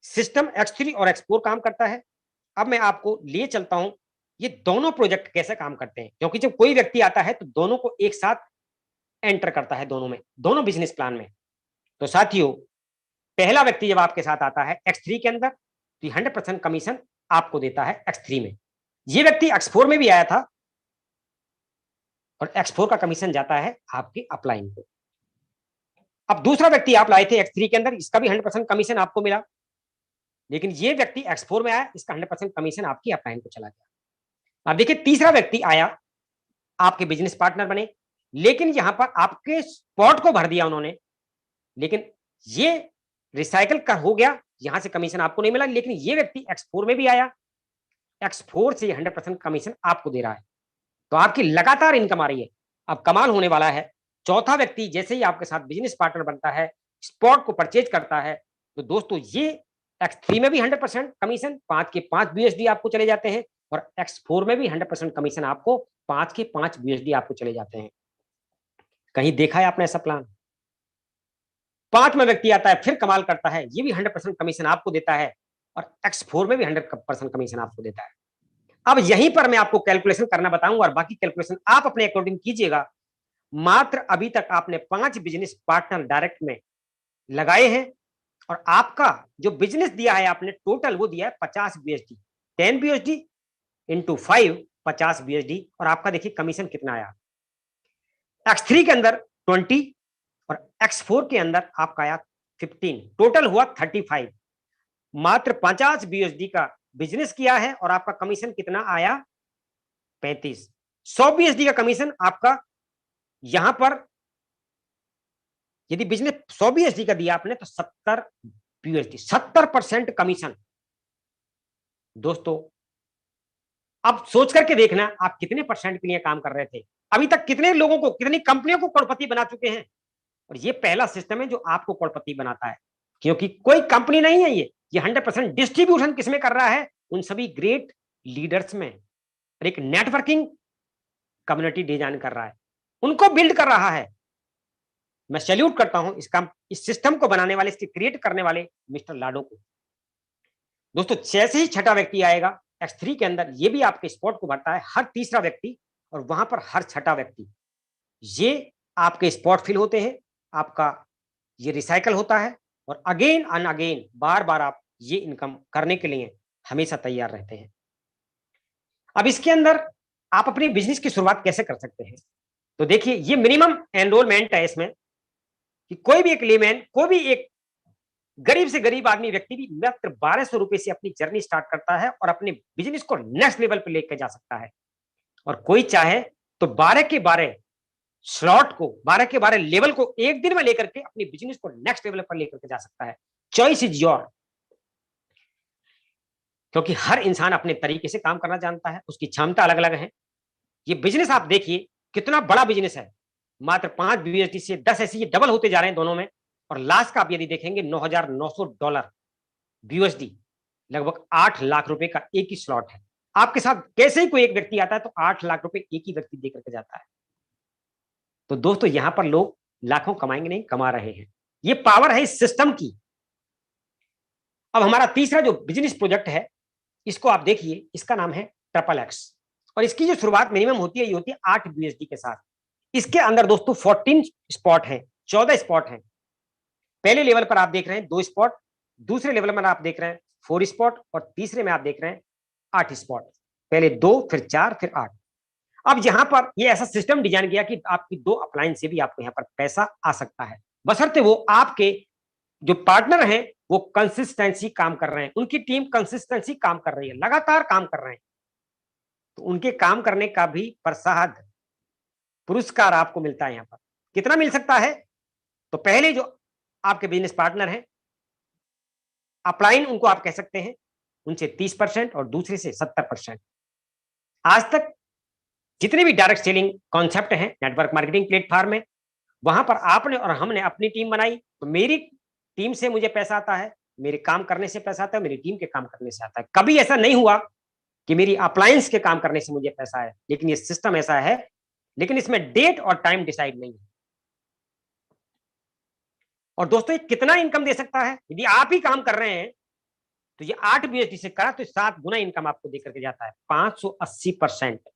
S1: सिस्टम X3 और X4 काम करता है। अब मैं आपको लिए चलता हूं ये दोनों प्रोजेक्ट कैसे काम करते हैं, क्योंकि जब कोई व्यक्ति आता है तो दोनों को एक साथ एंटर करता है, दोनों में, दोनों बिजनेस प्लान में। तो साथियों, पहला व्यक्ति जब आपके साथ आता है X3 के अंदर, तो 100% कमीशन आपको देता है X3 में। ये व्यक्ति X4 में भी आया था और X4 का कमीशन जाता है आपके अपलाइन को। अब दूसरा व्यक्ति आप लाए थे X3 के अंदर, इसका भी 100% कमीशन आपको मिला, लेकिन ये व्यक्ति X4 में आया, इसका 100% कमीशन आपकी अपलाइन को चला गया। अब देखिए, तीसरा व्यक्ति आया, आपके बिजनेस पार्टनर बने, लेकिन यहां पर आपके स्पॉट को भर दिया उन्होंने, लेकिन ये रिसाइकल कर हो गया, यहां से कमीशन आपको नहीं मिला। लेकिन ये व्यक्ति X4 में भी आया, X4 से 100% कमीशन आपको दे रहा है, तो आपकी लगातार इनकम आ रही है। अब कमाल होने वाला है, चौथा व्यक्ति जैसे ही आपके साथ बिजनेस पार्टनर बनता है, स्पॉट को परचेज करता है, तो दोस्तों ये X3 में भी 100% कमीशन, 5 के 5 BUSD आपको चले जाते हैं, और X4 में भी 100% कमीशन आपको, 5 के 5 BUSD आपको चले जाते हैं। कहीं देखा है आपने ऐसा प्लान? पांचवा व्यक्ति आता है, फिर कमाल करता है, ये भी 100% कमीशन आपको देता है, और X4 में भी 100% कमीशन आपको देता है। अब यहीं पर मैं आपको कैलकुलेशन करना बताऊंगा, और बाकी कैलकुलेशन आप अपने अकॉर्डिंग कीजिएगा। मात्र अभी तक आपने 5 बिजनेस पार्टनर डायरेक्ट में लगाए हैं, और आपका जो बिजनेस दिया है आपने टोटल, वो दिया है 50 BUSD, 10 BUSD इंटू 5, 50 BUSD, और आपका देखिए कमीशन कितना आया। X3 के अंदर 20 और X4 के अंदर आपका आया 15, टोटल हुआ 35। मात्र 50 BUSD का बिजनेस किया है और आपका कमीशन कितना आया? 35। 100 BUSD का कमीशन आपका, यहां पर यदि बिजनेस 100 BUSD का दिया आपने, तो 70 BUSD, 70% कमीशन। दोस्तों, अब सोच करके देखना, आप कितने परसेंट के लिए काम कर रहे थे? अभी तक कितने लोगों को, कितनी कंपनियों को करोड़पति बना चुके हैं? और ये पहला सिस्टम है जो आपको करोड़पति बनाता है, क्योंकि कोई कंपनी नहीं है ये 100% डिस्ट्रीब्यूशन किसमें कर रहा है? उन सभी ग्रेट लीडर्स में, और एक नेटवर्किंग कम्युनिटी डिजाइन कर रहा है, उनको बिल्ड कर रहा है। मैं सैल्यूट करता हूं इस सिस्टम को बनाने वाले, इसके क्रिएट करने वाले मिस्टर लाडो को। दोस्तों, जैसे ही छठा व्यक्ति आएगा X3 के अंदर, ये भी आपके स्पॉट को भरता है, हर तीसरा व्यक्ति, और वहां पर हर छठा व्यक्ति, ये आपके स्पॉट फिल होते हैं, आपका ये रिसाइकल होता है और अगेन एंड अगेन बार बार आप ये इनकम करने के लिए हमेशा तैयार रहते हैं। अब इसके अंदर आप अपनी बिजनेस की शुरुआत कैसे कर सकते हैं? तो देखिए, ये मिनिमम एनरोलमेंट है इसमें कि कोई भी एक लेमैन, कोई भी एक गरीब से गरीब आदमी व्यक्ति भी मात्र 1200 रुपए से अपनी जर्नी स्टार्ट करता है और अपने बिजनेस को नेक्स्ट लेवल पर लेकर जा सकता है। और कोई चाहे तो 12 के 12 स्लॉट को, 12 के 12 लेवल को एक दिन में लेकर के अपनी बिजनेस को नेक्स्ट लेवल पर लेकर के जा सकता है। Choice is your. क्योंकि हर इंसान अपने तरीके से काम करना जानता है, उसकी क्षमता अलग अलग है। ये बिजनेस आप देखिए कितना बड़ा बिजनेस है, मात्र 5 BUSD से 10 ऐसे ये डबल होते जा रहे हैं दोनों में। और लास्ट का आप यदि देखेंगे $9,900 BUSD, लगभग 8 लाख रुपए का एक ही स्लॉट है। आपके साथ कैसे ही कोई एक व्यक्ति आता है तो 8 लाख रुपए एक ही व्यक्ति देकर के जाता है। तो दोस्तों, यहां पर लोग लाखों कमाएंगे नहीं, कमा रहे हैं। ये पावर है इस सिस्टम की। अब हमारा तीसरा जो बिजनेस प्रोजेक्ट है, इसको आप देखिए, इसका नाम है XXX और इसकी जो शुरुआत मिनिमम होती है, ये होती है 8 BUSD के साथ। इसके अंदर दोस्तों 14 स्पॉट हैं, 14 स्पॉट हैं। पहले लेवल पर आप देख रहे हैं 2 स्पॉट, दूसरे लेवल में आप देख रहे हैं 4 स्पॉट और तीसरे में आप देख रहे हैं 8 स्पॉट। पहले 2, फिर 4, फिर 8। अब यहां पर ये ऐसा सिस्टम डिजाइन किया कि आपकी 2 अप्लायंस से भी आपको यहां पर पैसा आ सकता है, बशर्ते वो आपके जो पार्टनर हैं वो कंसिस्टेंसी काम कर रहे हैं, उनकी टीम कंसिस्टेंसी काम कर रही है, लगातार काम कर रहे हैं। तो उनके काम करने का भी प्रसाद, पुरस्कार आपको मिलता है। यहां पर कितना मिल सकता है? तो पहले जो आपके बिजनेस पार्टनर हैं, अपलाइन उनको आप कह सकते हैं, उनसे 30% और दूसरे से 70%। आज तक जितने भी डायरेक्ट सेलिंग कॉन्सेप्ट हैं नेटवर्क मार्केटिंग प्लेटफॉर्म में, वहां पर आपने और हमने अपनी टीम बनाई, तो मेरी टीम से मुझे पैसा आता है, मेरे काम करने से पैसा आता है, मेरी टीम के काम करने से आता है। कभी ऐसा नहीं हुआ कि मेरी अप्लायंस के काम करने से मुझे पैसा आया, लेकिन ये सिस्टम ऐसा है, लेकिन इसमें डेट और टाइम डिसाइड नहीं है। और दोस्तों, ये कितना इनकम दे सकता है? यदि आप ही काम कर रहे हैं तो ये 8 BUSD से करा तो 7 गुना इनकम आपको देकर के जाता है, 580%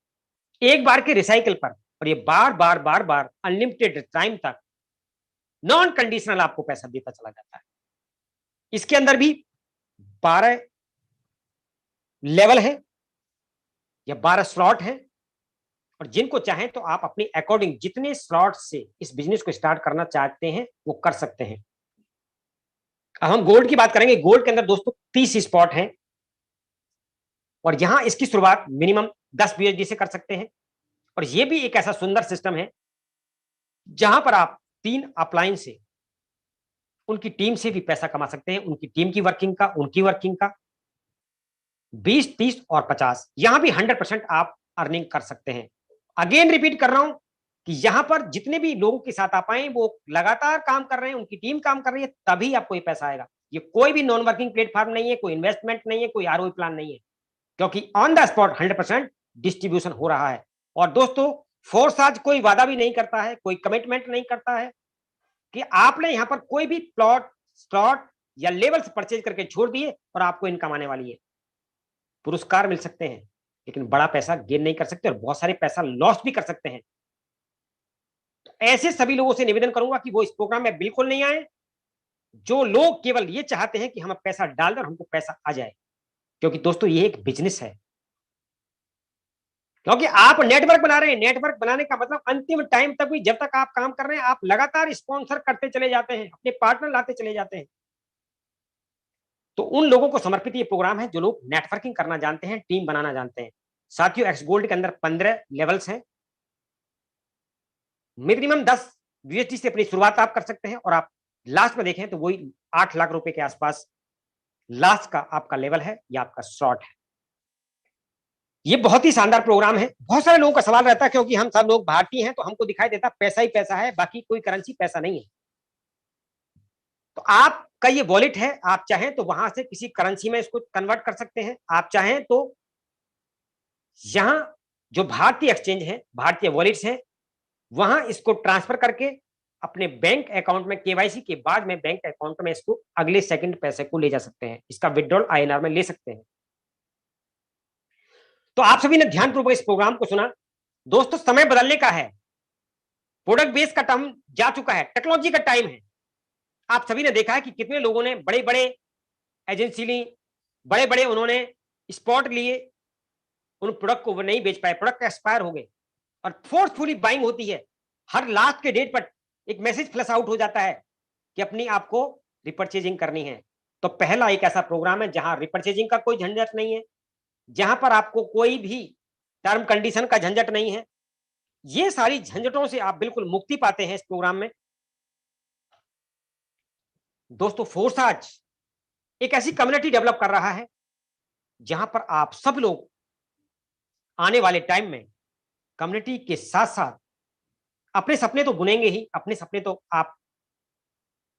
S1: एक बार के रिसाइकल पर। और ये बार बार बार बार अनलिमिटेड टाइम तक नॉन कंडीशनल आपको पैसा देता चला जाता है। इसके अंदर भी 12 लेवल है या 12 स्लॉट है, और जिनको चाहें तो आप अपने अकॉर्डिंग जितने स्लॉट से इस बिजनेस को स्टार्ट करना चाहते हैं वो कर सकते हैं। अब हम गोल्ड की बात करेंगे। गोल्ड के अंदर दोस्तों 30 स्पॉट हैं और यहां इसकी शुरुआत मिनिमम 10 BUSD से कर सकते हैं। और यह भी एक ऐसा सुंदर सिस्टम है जहां पर आप 3 अपलाइन से, उनकी टीम से भी पैसा कमा सकते हैं, उनकी टीम की वर्किंग का, उनकी वर्किंग का। 20, 30 और 50 यहां भी 100% आप अर्निंग कर सकते हैं। अगेन रिपीट कर रहा हूं कि यहां पर जितने भी लोगों के साथ आप आए वो लगातार काम कर रहे हैं, उनकी टीम काम कर रही है, तभी आपको ये पैसा आएगा। ये कोई भी नॉन वर्किंग प्लेटफॉर्म नहीं है, कोई इन्वेस्टमेंट नहीं है, कोई आरओई प्लान नहीं है, क्योंकि ऑन द स्पॉट 100% डिस्ट्रीब्यूशन हो रहा है। और दोस्तों, फोर्स आज कोई वादा भी नहीं करता है, कोई कमिटमेंट नहीं करता है कि आपने यहां पर कोई भी प्लॉट, स्लॉट या लेवल्स परचेज करके छोड़ दिए और आपको इनकम आने वाली है। पुरस्कार मिल सकते हैं, लेकिन बड़ा पैसा गेन नहीं कर सकते और बहुत सारे पैसा लॉस भी कर सकते हैं। तो ऐसे सभी लोगों से निवेदन करूंगा कि वो इस प्रोग्राम में बिल्कुल नहीं आए, जो लोग केवल ये चाहते हैं कि हम पैसा डाल दें और हमको पैसा आ जाए। क्योंकि दोस्तों, ये एक बिजनेस है, क्योंकि आप नेटवर्क बना रहे हैं। नेटवर्क बनाने का मतलब अंतिम टाइम तक भी, जब तक आप काम कर रहे हैं, आप लगातार स्पॉन्सर करते चले जाते हैं, अपने पार्टनर लाते चले जाते हैं। तो उन लोगों को समर्पित ये प्रोग्राम है जो लोग नेटवर्किंग करना जानते हैं, टीम बनाना जानते हैं। साथियों, एक्स गोल्ड के अंदर 15 लेवल्स हैं। मिनिमम 10 BUSD से अपनी शुरुआत आप कर सकते हैं और आप लास्ट में देखें तो वही 8 लाख रुपए के आसपास लास्ट का आपका लेवल है या आपका शॉर्ट है। ये बहुत ही शानदार प्रोग्राम है। बहुत सारे लोगों का सवाल रहता है, क्योंकि हम सब लोग भारतीय हैं तो हमको दिखाई देता पैसा ही पैसा है, बाकी कोई करेंसी पैसा नहीं है। तो आपका ये वॉलेट है, आप चाहें तो वहां से किसी करेंसी में इसको कन्वर्ट कर सकते हैं। आप चाहें तो यहां जो भारतीय एक्सचेंज है, भारतीय वॉलेट्स हैं, वहां इसको ट्रांसफर करके अपने बैंक अकाउंट में केवाईसी के बाद में बैंक अकाउंट में इसको अगले सेकंड पैसे को ले जा सकते हैं। इसका विड्रॉल INR में ले सकते हैं। तो आप सभी ने ध्यानपूर्वक इस प्रोग्राम को सुना। दोस्तों समय बदलने का है, प्रोडक्ट बेस का टर्म जा चुका है, टेक्नोलॉजी का टाइम है। आप सभी ने देखा है कि कितने लोगों ने बड़े बड़े एजेंसी ली, बड़े बड़े उन्होंने स्पॉट लिए, उन प्रोडक्ट को वो नहीं बेच पाए, प्रोडक्ट एक्सपायर हो गए और फोर्सफुली बाइंग होती है। हर लास्ट के डेट पर एक मैसेज फ्लैश आउट हो जाता है कि अपनी आपको रिपर्चेजिंग करनी है। तो पहला एक ऐसा प्रोग्राम है जहां रिपर्चेजिंग का कोई झंझट नहीं है, जहां पर आपको कोई भी टर्म कंडीशन का झंझट नहीं है। ये सारी झंझटों से आप बिल्कुल मुक्ति पाते हैं इस प्रोग्राम में। दोस्तों फोर्साज एक ऐसी कम्युनिटी डेवलप कर रहा है जहां पर आप सब लोग आने वाले टाइम में कम्युनिटी के साथ साथ अपने सपने तो बुनेंगे ही, अपने सपने तो आप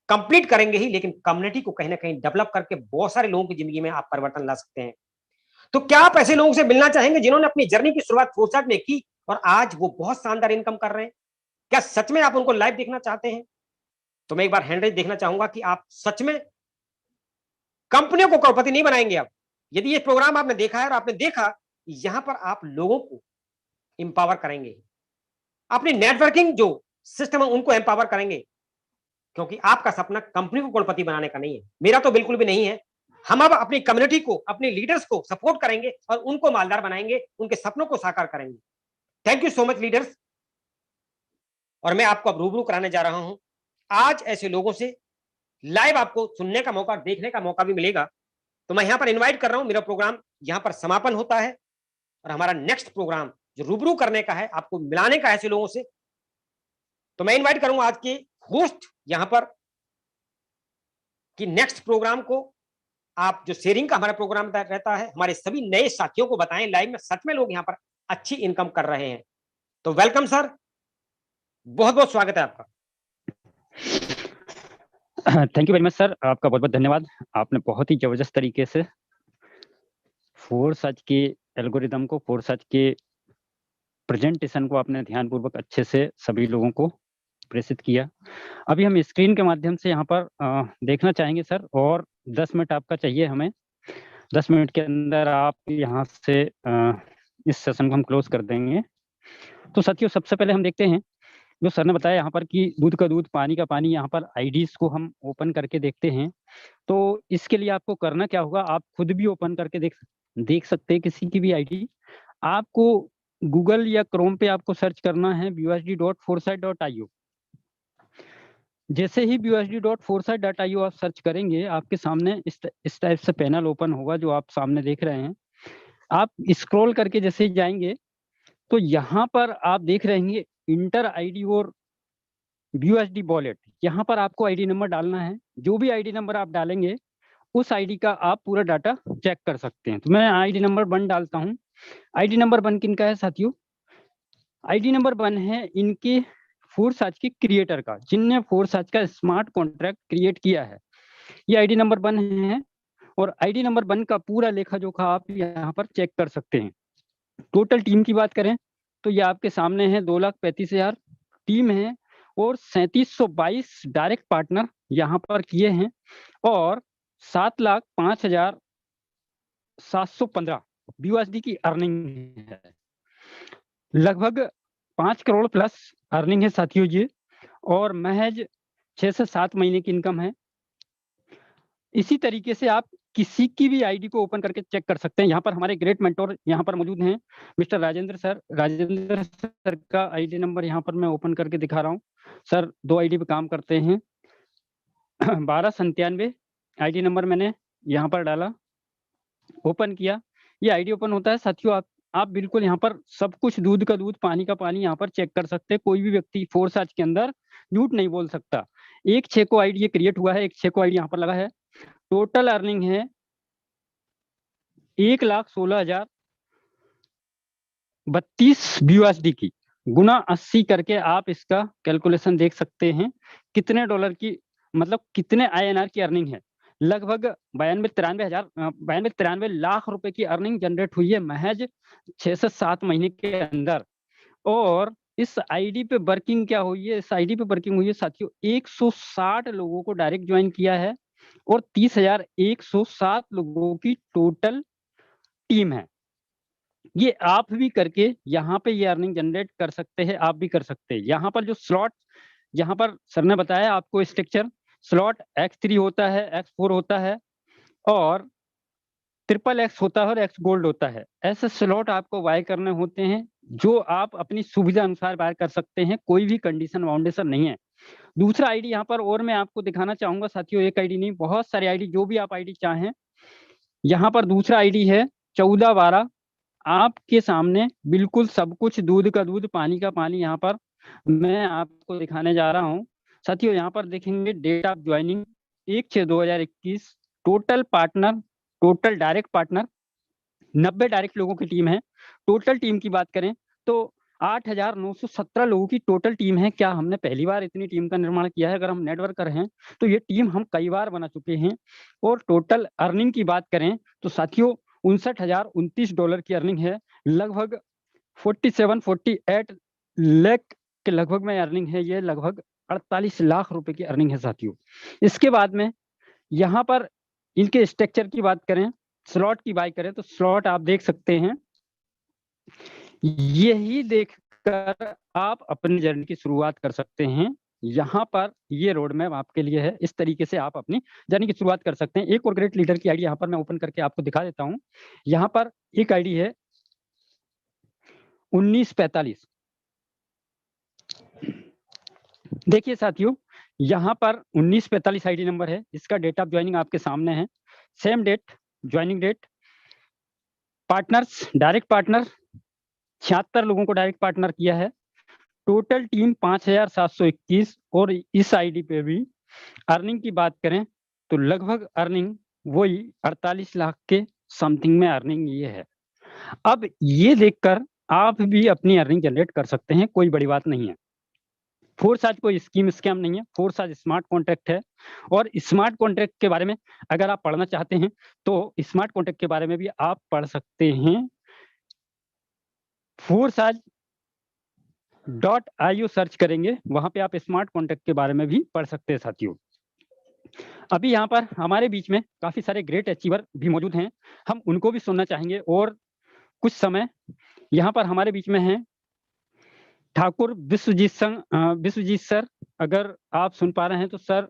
S1: कंप्लीट करेंगे ही, लेकिन कम्युनिटी को कहीं ना कहीं डेवलप करके बहुत सारे लोगों की जिंदगी में आप परिवर्तन ला सकते हैं। तो क्या आप ऐसे लोगों से मिलना चाहेंगे जिन्होंने अपनी जर्नी की शुरुआत फोर्साज में की और आज वो बहुत शानदार इनकम कर रहे हैं? क्या सच में आप उनको लाइव देखना चाहते हैं? तो मैं एक बार हैंड रेज देखना चाहूंगा कि आप सच में कंपनियों को करोड़पति नहीं बनाएंगे आप। यदि ये प्रोग्राम आपने देखा है और आपने देखा यहां पर आप लोगों को इंपावर करेंगे, अपनी नेटवर्किंग जो सिस्टम है उनको एम्पावर करेंगे, क्योंकि आपका सपना कंपनी को करोड़पति बनाने का नहीं है, मेरा तो बिल्कुल भी नहीं है। हम अब अपनी कम्युनिटी को, अपने लीडर्स को सपोर्ट करेंगे और उनको मालदार बनाएंगे, उनके सपनों को साकार करेंगे। Thank you so much leaders. और मैं आपको अब रूबरू कराने जा रहा हूं, आज ऐसे लोगों से लाइव आपको सुनने का मौका, देखने का मौका भी मिलेगा। तो मैं यहां पर इन्वाइट कर रहा हूं, मेरा प्रोग्राम यहां पर समापन होता है और हमारा नेक्स्ट प्रोग्राम जो रूबरू करने का है, आपको मिलाने का है ऐसे लोगों से। तो मैं इन्वाइट करूंगा आज के होस्ट यहां पर कि नेक्स्ट प्रोग्राम को आप जो शेयरिंग का हमारा प्रोग्राम रहता है, हमारे सभी नए साथियों को बताएं लाइव में सच में लोग यहां पर अच्छी इनकम कर रहे हैं। तो वेलकम सर, बहुत बहुत स्वागत है आपका।
S2: Thank you very much sir, आपका बहुत बहुत धन्यवाद। आपने बहुत ही जबरदस्त तरीके से फोर्साज के एल्गोरिदम को, फोर्साज के प्रेजेंटेशन को आपने ध्यानपूर्वक अच्छे से सभी लोगों को प्रेषित किया। अभी हम स्क्रीन के माध्यम से यहाँ पर देखना चाहेंगे सर, और 10 मिनट आपका चाहिए हमें। 10 मिनट के अंदर आप यहाँ से इस सेशन को हम क्लोज कर देंगे। तो साथियों, सबसे पहले हम देखते हैं जो सर ने बताया यहाँ पर कि दूध का दूध पानी का पानी, यहाँ पर आईडीज को हम ओपन करके देखते हैं। तो इसके लिए आपको करना क्या होगा, आप खुद भी ओपन करके देख सकते हैं किसी की भी आईडी। आपको गूगल या क्रोम पे आपको सर्च करना है busd.foresight.io। जैसे ही busd.foresight.io आप सर्च करेंगे, आपके सामने इस टाइप से पैनल ओपन होगा जो आप सामने देख रहे हैं। आप स्क्रॉल करके जैसे ही जाएंगे तो यहाँ पर आप देख रहे हैं इंटर आईडी और BUSD वॉलेट। यहाँ पर आपको आईडी नंबर डालना है। जो भी आईडी नंबर आप डालेंगे उस आईडी का आप पूरा डाटा चेक कर सकते हैं। तो मैं आईडी नंबर 1 डालता हूँ। आईडी नंबर 1 किनका है साथियों? आईडी नंबर 1 है इनके फोर्साज के क्रिएटर का, जिनने फोर्साज का स्मार्ट कॉन्ट्रैक्ट क्रिएट किया है। ये आईडी नंबर 1 है और आईडी नंबर 1 का पूरा लेखा जोखा आप यहाँ पर चेक कर सकते हैं। टोटल टीम की बात करें तो ये आपके सामने है 2,35,000 टीम है और 3722 डायरेक्ट पार्टनर यहाँ पर किए हैं और 7,05,715 BUSD की अर्निंग है। लगभग 5 करोड़ प्लस अर्निंग है साथियों ये, और महज 6 से 7 महीने की इनकम है। इसी तरीके से आप किसी की भी आईडी को ओपन करके चेक कर सकते हैं। यहाँ पर हमारे ग्रेट मेंटोर यहाँ पर मौजूद हैं, mister Rajendra sir. Rajendra sir का आईडी नंबर यहाँ पर मैं ओपन करके दिखा रहा हूँ। सर 2 आईडी पे काम करते हैं। 1297 आईडी नंबर मैंने यहाँ पर डाला, ओपन किया, ये आईडी ओपन होता है। साथियों आप बिल्कुल यहाँ पर सब कुछ दूध का दूध पानी का पानी यहाँ पर चेक कर सकते हैं। कोई भी व्यक्ति फोर्साज के अंदर झूठ नहीं बोल सकता। 1/6 को आईडी ये क्रिएट हुआ है, 1/6 को आईडी यहाँ पर लगा है। टोटल अर्निंग है 1,16,032 BUSD की। गुना 80 करके आप इसका कैलकुलेशन देख सकते हैं कितने डॉलर की, मतलब कितने INR की अर्निंग है। लगभग 92-93 लाख रुपए की अर्निंग जनरेट हुई है महज 6 से 7 महीने के अंदर। और इस आईडी पे वर्किंग क्या हुई है? इस आईडी पे वर्किंग हुई है साथियों, 160 लोगों को डायरेक्ट ज्वाइन किया है और 30,107 लोगों की टोटल टीम है। ये आप भी करके यहाँ पे ये अर्निंग जनरेट कर सकते हैं, आप भी कर सकते हैं। यहाँ पर जो स्लॉट, यहाँ पर सर ने बताया आपको स्ट्रक्चर, स्लॉट X3 होता है, X4 होता है और XXX होता है और X गोल्ड होता है। ऐसे स्लॉट आपको बाय करने होते हैं जो आप अपनी सुविधा अनुसार बाय कर सकते हैं, कोई भी कंडीशन बाउंडेशन नहीं है। दूसरा आईडी यहाँ पर और मैं आपको दिखाना चाहूंगा साथियों, एक आईडी नहीं, बहुत सारे आईडी, जो भी आप आईडी चाहें। यहाँ पर दूसरा आईडी है 1412। आपके सामने बिल्कुल सब कुछ, दूध का दूध पानी का पानी यहाँ पर मैं आपको दिखाने जा रहा हूँ। साथियों यहाँ पर देखेंगे date of joining 1/6/2021, total partner, total direct partner 90 direct लोगों की टीम है। टोटल टीम की बात करें तो 8,917 लोगों की टोटल टीम है। क्या हमने पहली बार इतनी टीम का निर्माण किया है? अगर हम नेटवर्कर हैं तो ये टीम हम कई बार बना चुके हैं। और टोटल अर्निंग की बात करें तो साथियों $59,029 की अर्निंग है। लगभग 48 लाख के लगभग में अर्निंग है। ये लगभग 48 लाख रुपए की अर्निंग है साथियों। इसके बाद में यहाँ पर इनके स्ट्रक्चर की बात करें, स्लॉट की बात करें तो स्लॉट आप देख सकते हैं। यही देखकर आप अपनी जर्नी की शुरुआत कर सकते हैं। यहाँ पर ये रोड मैप आपके लिए है, इस तरीके से आप अपनी जर्नी की शुरुआत कर सकते हैं। एक और ग्रेट लीडर की आईडी यहाँ पर मैं ओपन करके आपको दिखा देता हूँ। यहाँ पर एक आईडी है 1945। देखिए साथियों, यहाँ पर 1945 आईडी नंबर है। इसका डेट ऑफ ज्वाइनिंग आपके सामने है, same date, joining date. Partners, direct partner 76 लोगों को डायरेक्ट पार्टनर किया है। Total team 5,721। और इस आईडी पे भी अर्निंग की बात करें तो लगभग अर्निंग वही 48 लाख के समथिंग में अर्निंग ये है। अब ये देखकर आप भी अपनी अर्निंग जनरेट कर सकते हैं, कोई बड़ी बात नहीं है। फोर्साज कोई स्कैम नहीं है, फोर्साज स्मार्ट कॉन्ट्रैक्ट है। और स्मार्ट कॉन्ट्रैक्ट के बारे में अगर आप पढ़ना चाहते हैं तो स्मार्ट कॉन्ट्रैक्ट के बारे में भी आप पढ़ सकते हैं। forSage.io सर्च करेंगे, वहां पे आप स्मार्ट कॉन्ट्रैक्ट के बारे में भी पढ़ सकते हैं साथियों। अभी यहाँ पर हमारे बीच में काफी सारे ग्रेट अचीवर भी मौजूद हैं, हम उनको भी सुनना चाहेंगे। और कुछ समय यहाँ पर हमारे बीच में हैं ठाकुर विश्वजीत सर। अगर आप सुन पा रहे हैं तो सर,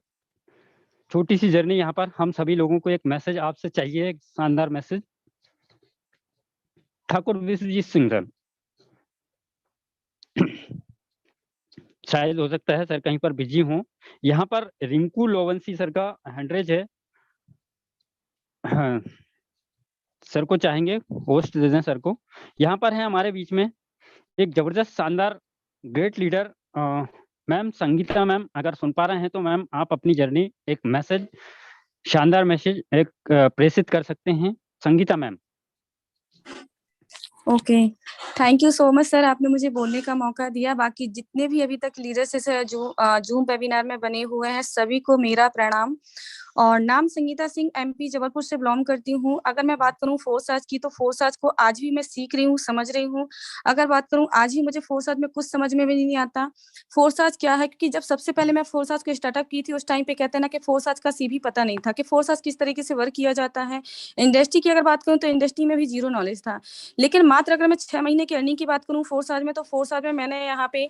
S2: छोटी सी जर्नी यहाँ पर हम सभी लोगों को एक मैसेज आपसे चाहिए, एक शानदार मैसेज। ठाकुर विश्वजीत सिंह सर, शायद हो सकता है सर कहीं पर बिजी हों। यहाँ पर रिंकू लोवंसी सर का हैंडरेज है। हाँ, सर को चाहेंगे होस्ट दे दें सर को। यहाँ पर है हमारे बीच में एक जबरदस्त शानदार great leader ma'am Sangeeta ma'am. अगर सुन पा रहे हैं तो मैम आप अपनी जर्नी एक मैसेज, शानदार मैसेज एक प्रेषित कर सकते हैं, Sangeeta ma'am.
S3: Okay, thank you so much sir, आपने मुझे बोलने का मौका दिया। बाकी जितने भी अभी तक लीडर्स जो जूम वेबिनार में बने हुए हैं, सभी को मेरा प्रणाम। और नाम संगीता सिंह, एमपी जबलपुर से बिलोंग करती हूँ। अगर मैं बात करूँ फोर्साज की तो फोर्साज को आज भी मैं सीख रही हूँ, समझ रही हूँ। अगर बात करूँ आज भी मुझे फोर्साज में कुछ समझ में भी नहीं आता। फोर्साज क्या है, क्योंकि जब सबसे पहले मैं फोर्साज को स्टार्टअप की थी, उस टाइम पे कहते हैं ना कि फोर्साज का सीवी पता नहीं था कि फोर्साज किस तरीके से वर्क किया जाता है। इंडस्ट्री की अगर बात करूँ तो इंडस्ट्री में भी जीरो नॉलेज था। लेकिन मात्र अगर मैं 6 महीने की अर्निंग की बात करूँ फोर्साज में, तो फोर्साज में मैंने यहाँ पे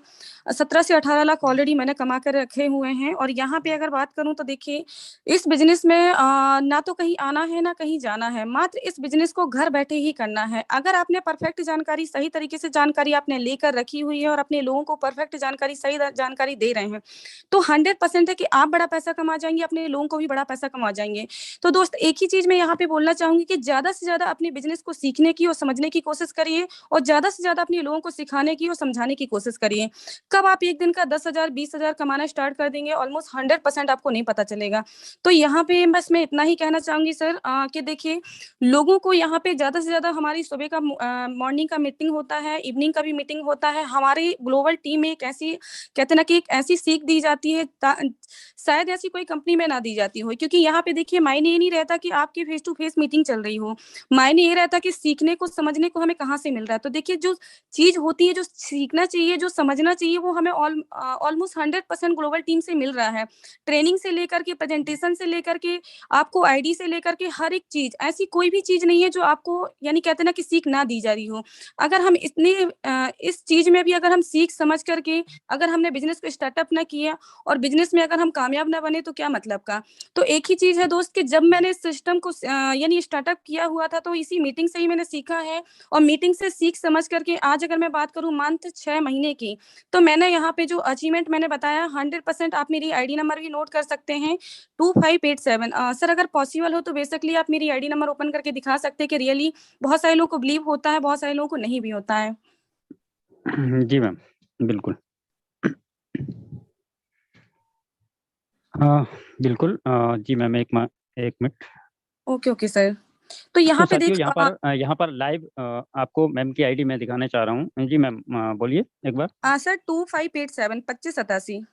S3: 17 से 18 लाख ऑलरेडी मैंने कमा कर रखे हुए हैं। और यहाँ पे अगर बात करूँ तो देखिए, इस बिजनेस में ना तो कहीं आना है ना कहीं जाना है, मात्र इस बिजनेस को घर बैठे ही करना है। अगर आपने परफेक्ट जानकारी, सही तरीके से जानकारी आपने लेकर रखी हुई है और अपने लोगों को परफेक्ट जानकारी, सही जानकारी दे रहे हैं, तो 100% है कि आप बड़ा पैसा कमा जाएंगे, अपने लोगों को भी बड़ा पैसा कमा जाएंगे। तो दोस्त, एक ही चीज मैं यहाँ पे बोलना चाहूंगी कि ज्यादा से ज्यादा अपने बिजनेस को सीखने की और समझने की कोशिश करिए, और ज्यादा से ज्यादा अपने लोगों को सिखाने की और समझाने की कोशिश करिए। कब आप एक दिन का 10,000 20,000 कमाना स्टार्ट कर देंगे, ऑलमोस्ट 100% आपको नहीं पता चलेगा। तो यहाँ पे बस मैं इतना ही कहना चाहूंगी सर, कि देखिए, लोगों को यहाँ पे ज्यादा से ज्यादा, हमारी सुबह का मॉर्निंग का मीटिंग होता है, इवनिंग का भी मीटिंग होता है। हमारी ग्लोबल टीम में एक ऐसी, कहते ना कि एक ऐसी सीख दी जाती है, शायद ऐसी कोई कंपनी में ना दी जाती हो। क्योंकि यहाँ पे देखिए, मायने ये नहीं रहता कि आपकी फेस टू फेस मीटिंग चल रही हो, मायने ये रहता कि सीखने को, समझने को हमें कहाँ से मिल रहा है। तो देखिए, जो चीज होती है, जो सीखना चाहिए, जो समझना चाहिए, वो हमें ऑलमोस्ट 100% ग्लोबल टीम से मिल रहा है। ट्रेनिंग से लेकर के, प्रेजेंटेशन से लेकर के आपको आईडी से लेकर के हर एक चीज, ऐसी कोई भी चीज नहीं है जो आपको यानी कहते हैं ना कि सीख ना दी जा रही हो। अगर हम इस चीज में भी अगर हम सीख समझ करके अगर हमने बिजनेस को स्टार्टअप ना किया और बिजनेस में अगर हम कामयाब ना बने तो क्या मतलब का। तो एक ही चीज है दोस्त कि जब मैंने इस सिस्टम को यानी स्टार्टअप किया हुआ था तो इसी मीटिंग से ही मैंने सीखा है, और मीटिंग से सीख समझ करके आज अगर मैं बात करूं मंथ 6 महीने की, तो मैंने यहाँ पे जो अचीवमेंट मैंने बताया 100%। आप मेरी आईडी नंबर भी नोट कर सकते हैं 2587। सर अगर पॉसिबल हो तो बेसिकली आप मेरी आईडी नंबर ओपन करके दिखा सकते हैं कि रियली बहुत सारे लोगों को बिलीव होता है, बहुत सारे लोगों को नहीं भी होता है।
S2: जी मैम, बिल्कुल। बिल्कुल। जी मैम, एक मिनट।
S3: Okay sir. तो
S2: तो
S3: यहाँ पे
S2: साथियों,
S3: देख
S2: यहाँ पर लाइव आपको मैम की आईडी मैं दिखाना चाह रहा हूँ। जी मैम, बोलिए एक बार।
S3: सर 2587 2587।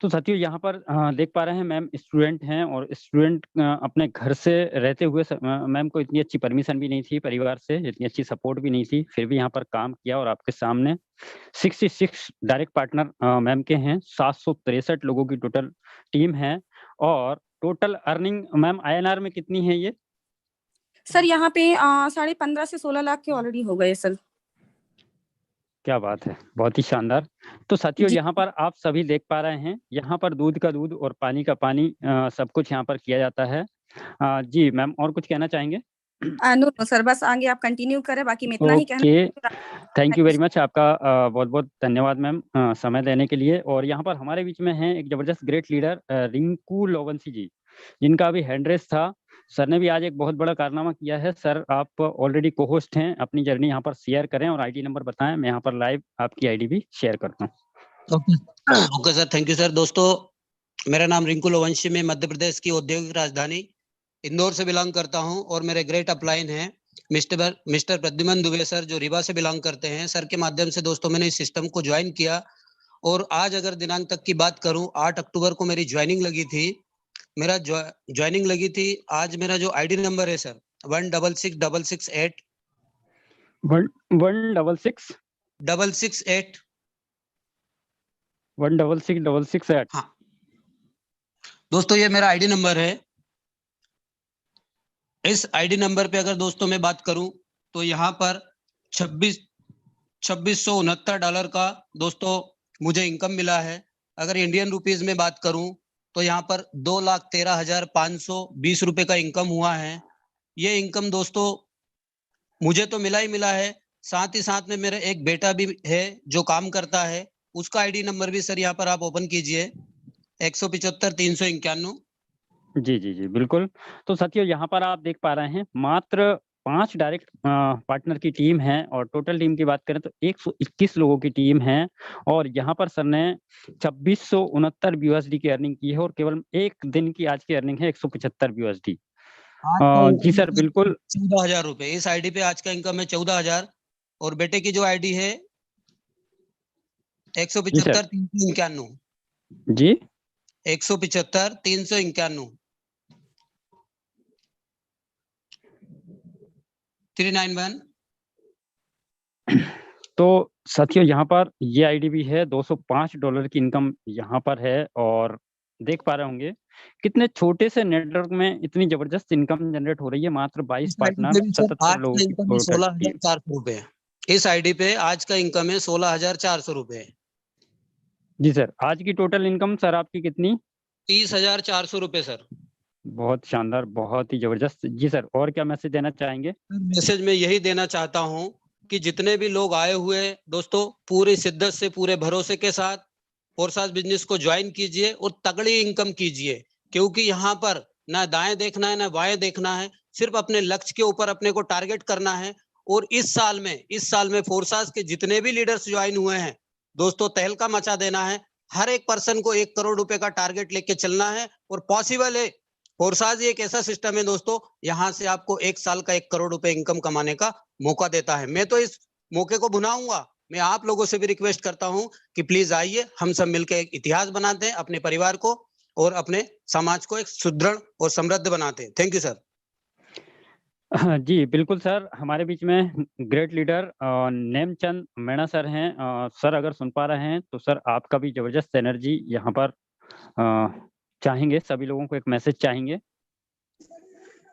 S2: तो साथियों, यहाँ पर देख पा रहे हैं मैम स्टूडेंट हैं, और स्टूडेंट अपने घर से रहते हुए मैम को इतनी अच्छी परमिशन भी नहीं थी, परिवार से इतनी अच्छी सपोर्ट भी नहीं थी, फिर भी यहाँ पर काम किया। और आपके सामने 66 डायरेक्ट पार्टनर मैम के हैं, 763 लोगों की टोटल टीम है। और टोटल अर्निंग मैम INR में कितनी है ये?
S3: सर यहाँ पे 15.5 से 16 लाख के ऑलरेडी हो गए सर।
S2: क्या बात है, बहुत ही शानदार। तो साथियों,
S3: जी
S2: यहाँ पर आप सभी देख पा रहे हैं, यहाँ पर दूध का दूध और पानी का पानी सब कुछ यहाँ पर किया जाता है। जी मैम, और कुछ कहना चाहेंगे?
S3: नो नो सर, बस आगे आप कंटिन्यू करें, बाकी मैं इतना ही कहना।
S2: Okay, thank you very much. आपका बहुत बहुत धन्यवाद मैम समय देने के लिए। और यहाँ पर हमारे बीच में हैं एक जबरदस्त ग्रेट लीडर रिंकू लोवंशी जी, जिनका अभी हैंड रेस था। सर ने भी आज एक बहुत बड़ा कारनामा किया है। सर, आप ऑलरेडी को होस्ट हैं, अपनी जर्नी यहाँ पर शेयर करें और आईडी नंबर बताएं। मैं यहाँ पर लाइव आपकी आईडी भी शेयर करता हूँ।
S4: Okay sir, thank you sir. दोस्तों, मेरा नाम रिंकू लोवंशी, मैं मध्य प्रदेश की औद्योगिक राजधानी इंदौर से बिलोंग करता हूं, और मेरे ग्रेट अपलाइन हैं मिस्टर प्रद्युमन दुबे सर, जो रीवा से बिलोंग करते हैं। सर के माध्यम से दोस्तों मैंने इस सिस्टम को ज्वाइन किया, और आज अगर दिनांक तक की बात करूं, 8 अक्टूबर को मेरी ज्वाइनिंग लगी थी। मेरा ज्वाइनिंग लगी थी। आज मेरा जो आईडी नंबर है सर 166668
S2: 166
S4: 668
S2: 166
S4: हाँ दोस्तों, ये मेरा आईडी नंबर है। इस आईडी नंबर पे अगर दोस्तों मैं बात करूं तो यहाँ पर 2669 डॉलर का दोस्तों मुझे इनकम मिला है। अगर इंडियन रुपीज में बात करूं तो यहाँ पर 2,13,520 रुपए का इनकम हुआ है। ये इनकम दोस्तों मुझे तो मिला ही मिला है, साथ ही साथ में मेरा एक बेटा भी है जो काम करता है। उसका आईडी नंबर भी सर यहाँ पर आप ओपन कीजिए, 175-391।
S2: जी जी जी, बिल्कुल। तो साथियों, यहाँ पर आप देख पा रहे हैं मात्र 5 डायरेक्ट पार्टनर की टीम है, और टोटल टीम की बात करें तो 121 लोगों की टीम है। और यहाँ पर सर ने 2669 USD की अर्निंग की है, और केवल एक दिन की आज की अर्निंग है 175 USD। जी सर, बिल्कुल।
S4: 14,000 रुपए इस आईडी पे आज का इनकम है, 14,000। और बेटे की जो आईडी है 175-391
S2: जी
S4: 175-391 391।
S2: तो साथियों, यहाँ पर ये आईडी भी है, $205 की इनकम यहाँ पर है। और देख पा रहे होंगे कितने छोटे से नेटवर्क में इतनी जबरदस्त इनकम जनरेट हो रही है। मात्र 22 पार्टनर, 77 लोगों की टोटल टीम।
S4: 16,400 रुपए इस आईडी पे आज का इनकम है, 16,400 रुपए।
S2: जी सर, आज की टोटल इनकम सर आपकी कितनी?
S4: 30,400 रुपए सर।
S2: बहुत शानदार, बहुत ही जबरदस्त। जी सर, और क्या मैसेज देना चाहेंगे?
S4: मैसेज में यही देना चाहता हूं कि जितने भी लोग आए हुए दोस्तों, पूरी शिद्दत से, पूरे भरोसे के साथ फोरसाज बिजनेस को ज्वाइन कीजिए और तगड़ी इनकम कीजिए, क्योंकि यहाँ पर ना दाएं देखना है ना बाएं देखना है, सिर्फ अपने लक्ष्य के ऊपर अपने को टारगेट करना है। और इस साल में फोरसाज के जितने भी लीडर्स ज्वाइन हुए हैं दोस्तों, तहलका मचा देना है। हर एक पर्सन को 1 करोड़ रुपए का टारगेट लेके चलना है, और पॉसिबल है। फोरसाज एक ऐसा सिस्टम है दोस्तों, यहाँ से आपको 1 साल का 1 करोड़ रुपए इनकम कमाने का मौका देता है। मैं तो इस मौके को भुनाऊंगा। मैं आप लोगों से भी रिक्वेस्ट करता हूं कि प्लीज आइए, हम सब मिलकर एक इतिहास बनाते हैं अपने परिवार को और अपने समाज को एक सुदृढ़ और समृद्ध बनाते हैं। Thank you sir.
S2: जी, बिल्कुल सर, हमारे बीच में great leader Nemchand Meena sir हैं। सर अगर सुन पा रहे हैं तो सर आपका भी ज़बरदस्त एनर्जी यहाँ पर चाहेंगे, सभी लोगों को एक मैसेज चाहेंगे।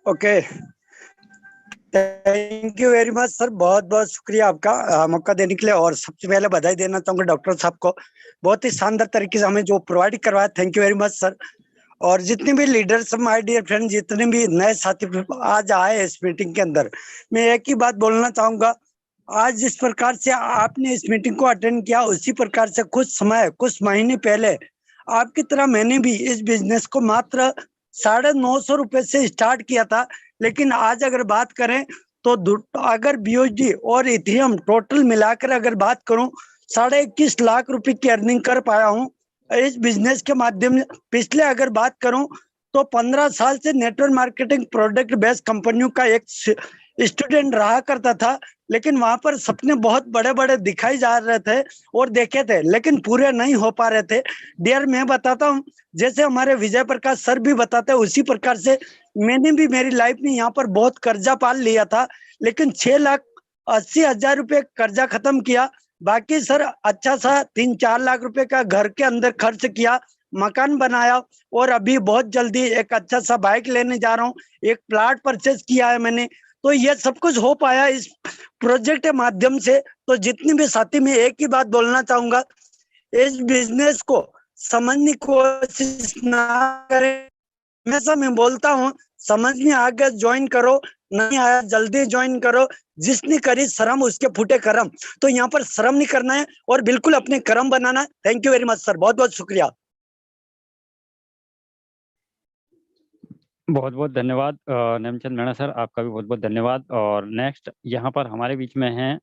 S5: Okay, thank you very much sir, बहुत बहुत शुक्रिया आपका मौका देने के लिए। और सबसे पहले बधाई देना चाहूंगा डॉक्टर साहब को, बहुत ही शानदार तरीके से हमें जो प्रोवाइड करवाया, thank you very much sir. और जितने भी लीडर्स, माय डियर फ्रेंड, जितने भी नए साथी आज आए इस मीटिंग के अंदर, मैं एक ही बात बोलना चाहूंगा, आज जिस प्रकार से आपने इस मीटिंग को अटेंड किया, उसी प्रकार से कुछ महीने पहले आपकी तरह मैंने भी इस बिजनेस को मात्र 950 रुपए से स्टार्ट किया था। लेकिन आज अगर बात करें तो अगर BUSD और इथेरियम टोटल मिलाकर अगर बात करूं, 21.5 लाख रुपए की अर्निंग कर पाया हूं इस बिजनेस के माध्यम से। पिछले अगर बात करूं तो 15 साल से नेटवर्क मार्केटिंग प्रोडक्ट बेस्ड कंपनियों का एक स्टूडेंट रहा करता था, लेकिन वहां पर सपने बहुत बड़े बड़े दिखाई जा रहे थे और देखे थे, लेकिन पूरे नहीं हो पा रहे थे। डियर, मैं बताता हूँ, जैसे हमारे विजय प्रकाश सर भी बताते हैं, उसी प्रकार से मैंने भी मेरी लाइफ में यहाँ पर बहुत कर्जा पाल लिया था, लेकिन 6,80,000 रुपए कर्जा खत्म किया। बाकी सर अच्छा सा 3-4 लाख रुपए का घर के अंदर खर्च किया, मकान बनाया, और अभी बहुत जल्दी एक अच्छा सा बाइक लेने जा रहा हूँ, एक प्लाट परचेज किया है मैंने। तो ये सब कुछ हो पाया इस प्रोजेक्ट के माध्यम से। तो जितने भी साथी, मैं एक ही बात बोलना चाहूंगा, इस बिजनेस को समझने की कोशिश ना करें। हमेशा मैं बोलता हूँ, समझ में आ गया ज्वाइन करो, नहीं आया जल्दी ज्वाइन करो, जिसने करी शर्म उसके फूटे करम। तो यहाँ पर शर्म नहीं करना है और बिल्कुल अपने करम बनाना है। Thank you very much sir, बहुत बहुत शुक्रिया।
S2: बहुत बहुत धन्यवाद नेमचंद मीणा सर, आपका भी बहुत बहुत धन्यवाद। और नेक्स्ट यहाँ पर हमारे बीच में हैं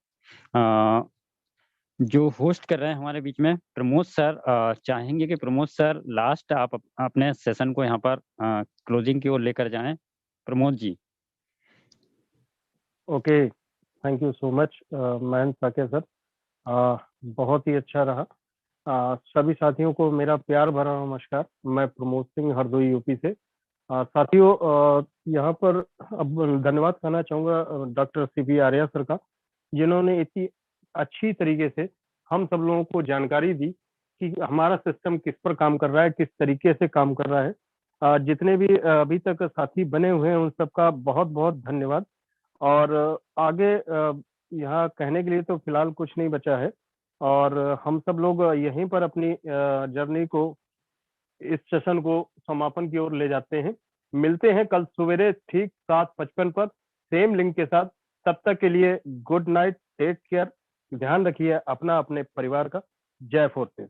S2: जो होस्ट कर रहे हैं हमारे बीच में प्रमोद सर। चाहेंगे कि प्रमोद सर लास्ट आप अपने सेशन को यहाँ पर क्लोजिंग की ओर लेकर जाएं। Pramod ji.
S6: Okay, thank you so much Mayank Sake sir, बहुत ही अच्छा रहा। सभी साथियों को मेरा प्यार भरा नमस्कार। मैं प्रमोद सिंह, हरदोई यूपी से। साथियों, यहाँ पर अब धन्यवाद करना चाहूँगा डॉक्टर CP आर्या सर का, जिन्होंने इतनी अच्छी तरीके से हम सब लोगों को जानकारी दी कि हमारा सिस्टम किस पर काम कर रहा है, किस तरीके से काम कर रहा है। जितने भी अभी तक साथी बने हुए हैं उन सबका बहुत बहुत धन्यवाद। और आगे यहाँ कहने के लिए तो फिलहाल कुछ नहीं बचा है, और हम सब लोग यहीं पर अपनी जर्नी को, इस सेशन को समापन की ओर ले जाते हैं। मिलते हैं कल सवेरे ठीक 7:55 पर सेम लिंक के साथ। तब तक के लिए गुड नाइट, टेक केयर, ध्यान रखिए अपना, अपने परिवार का। जय फोर्सेस।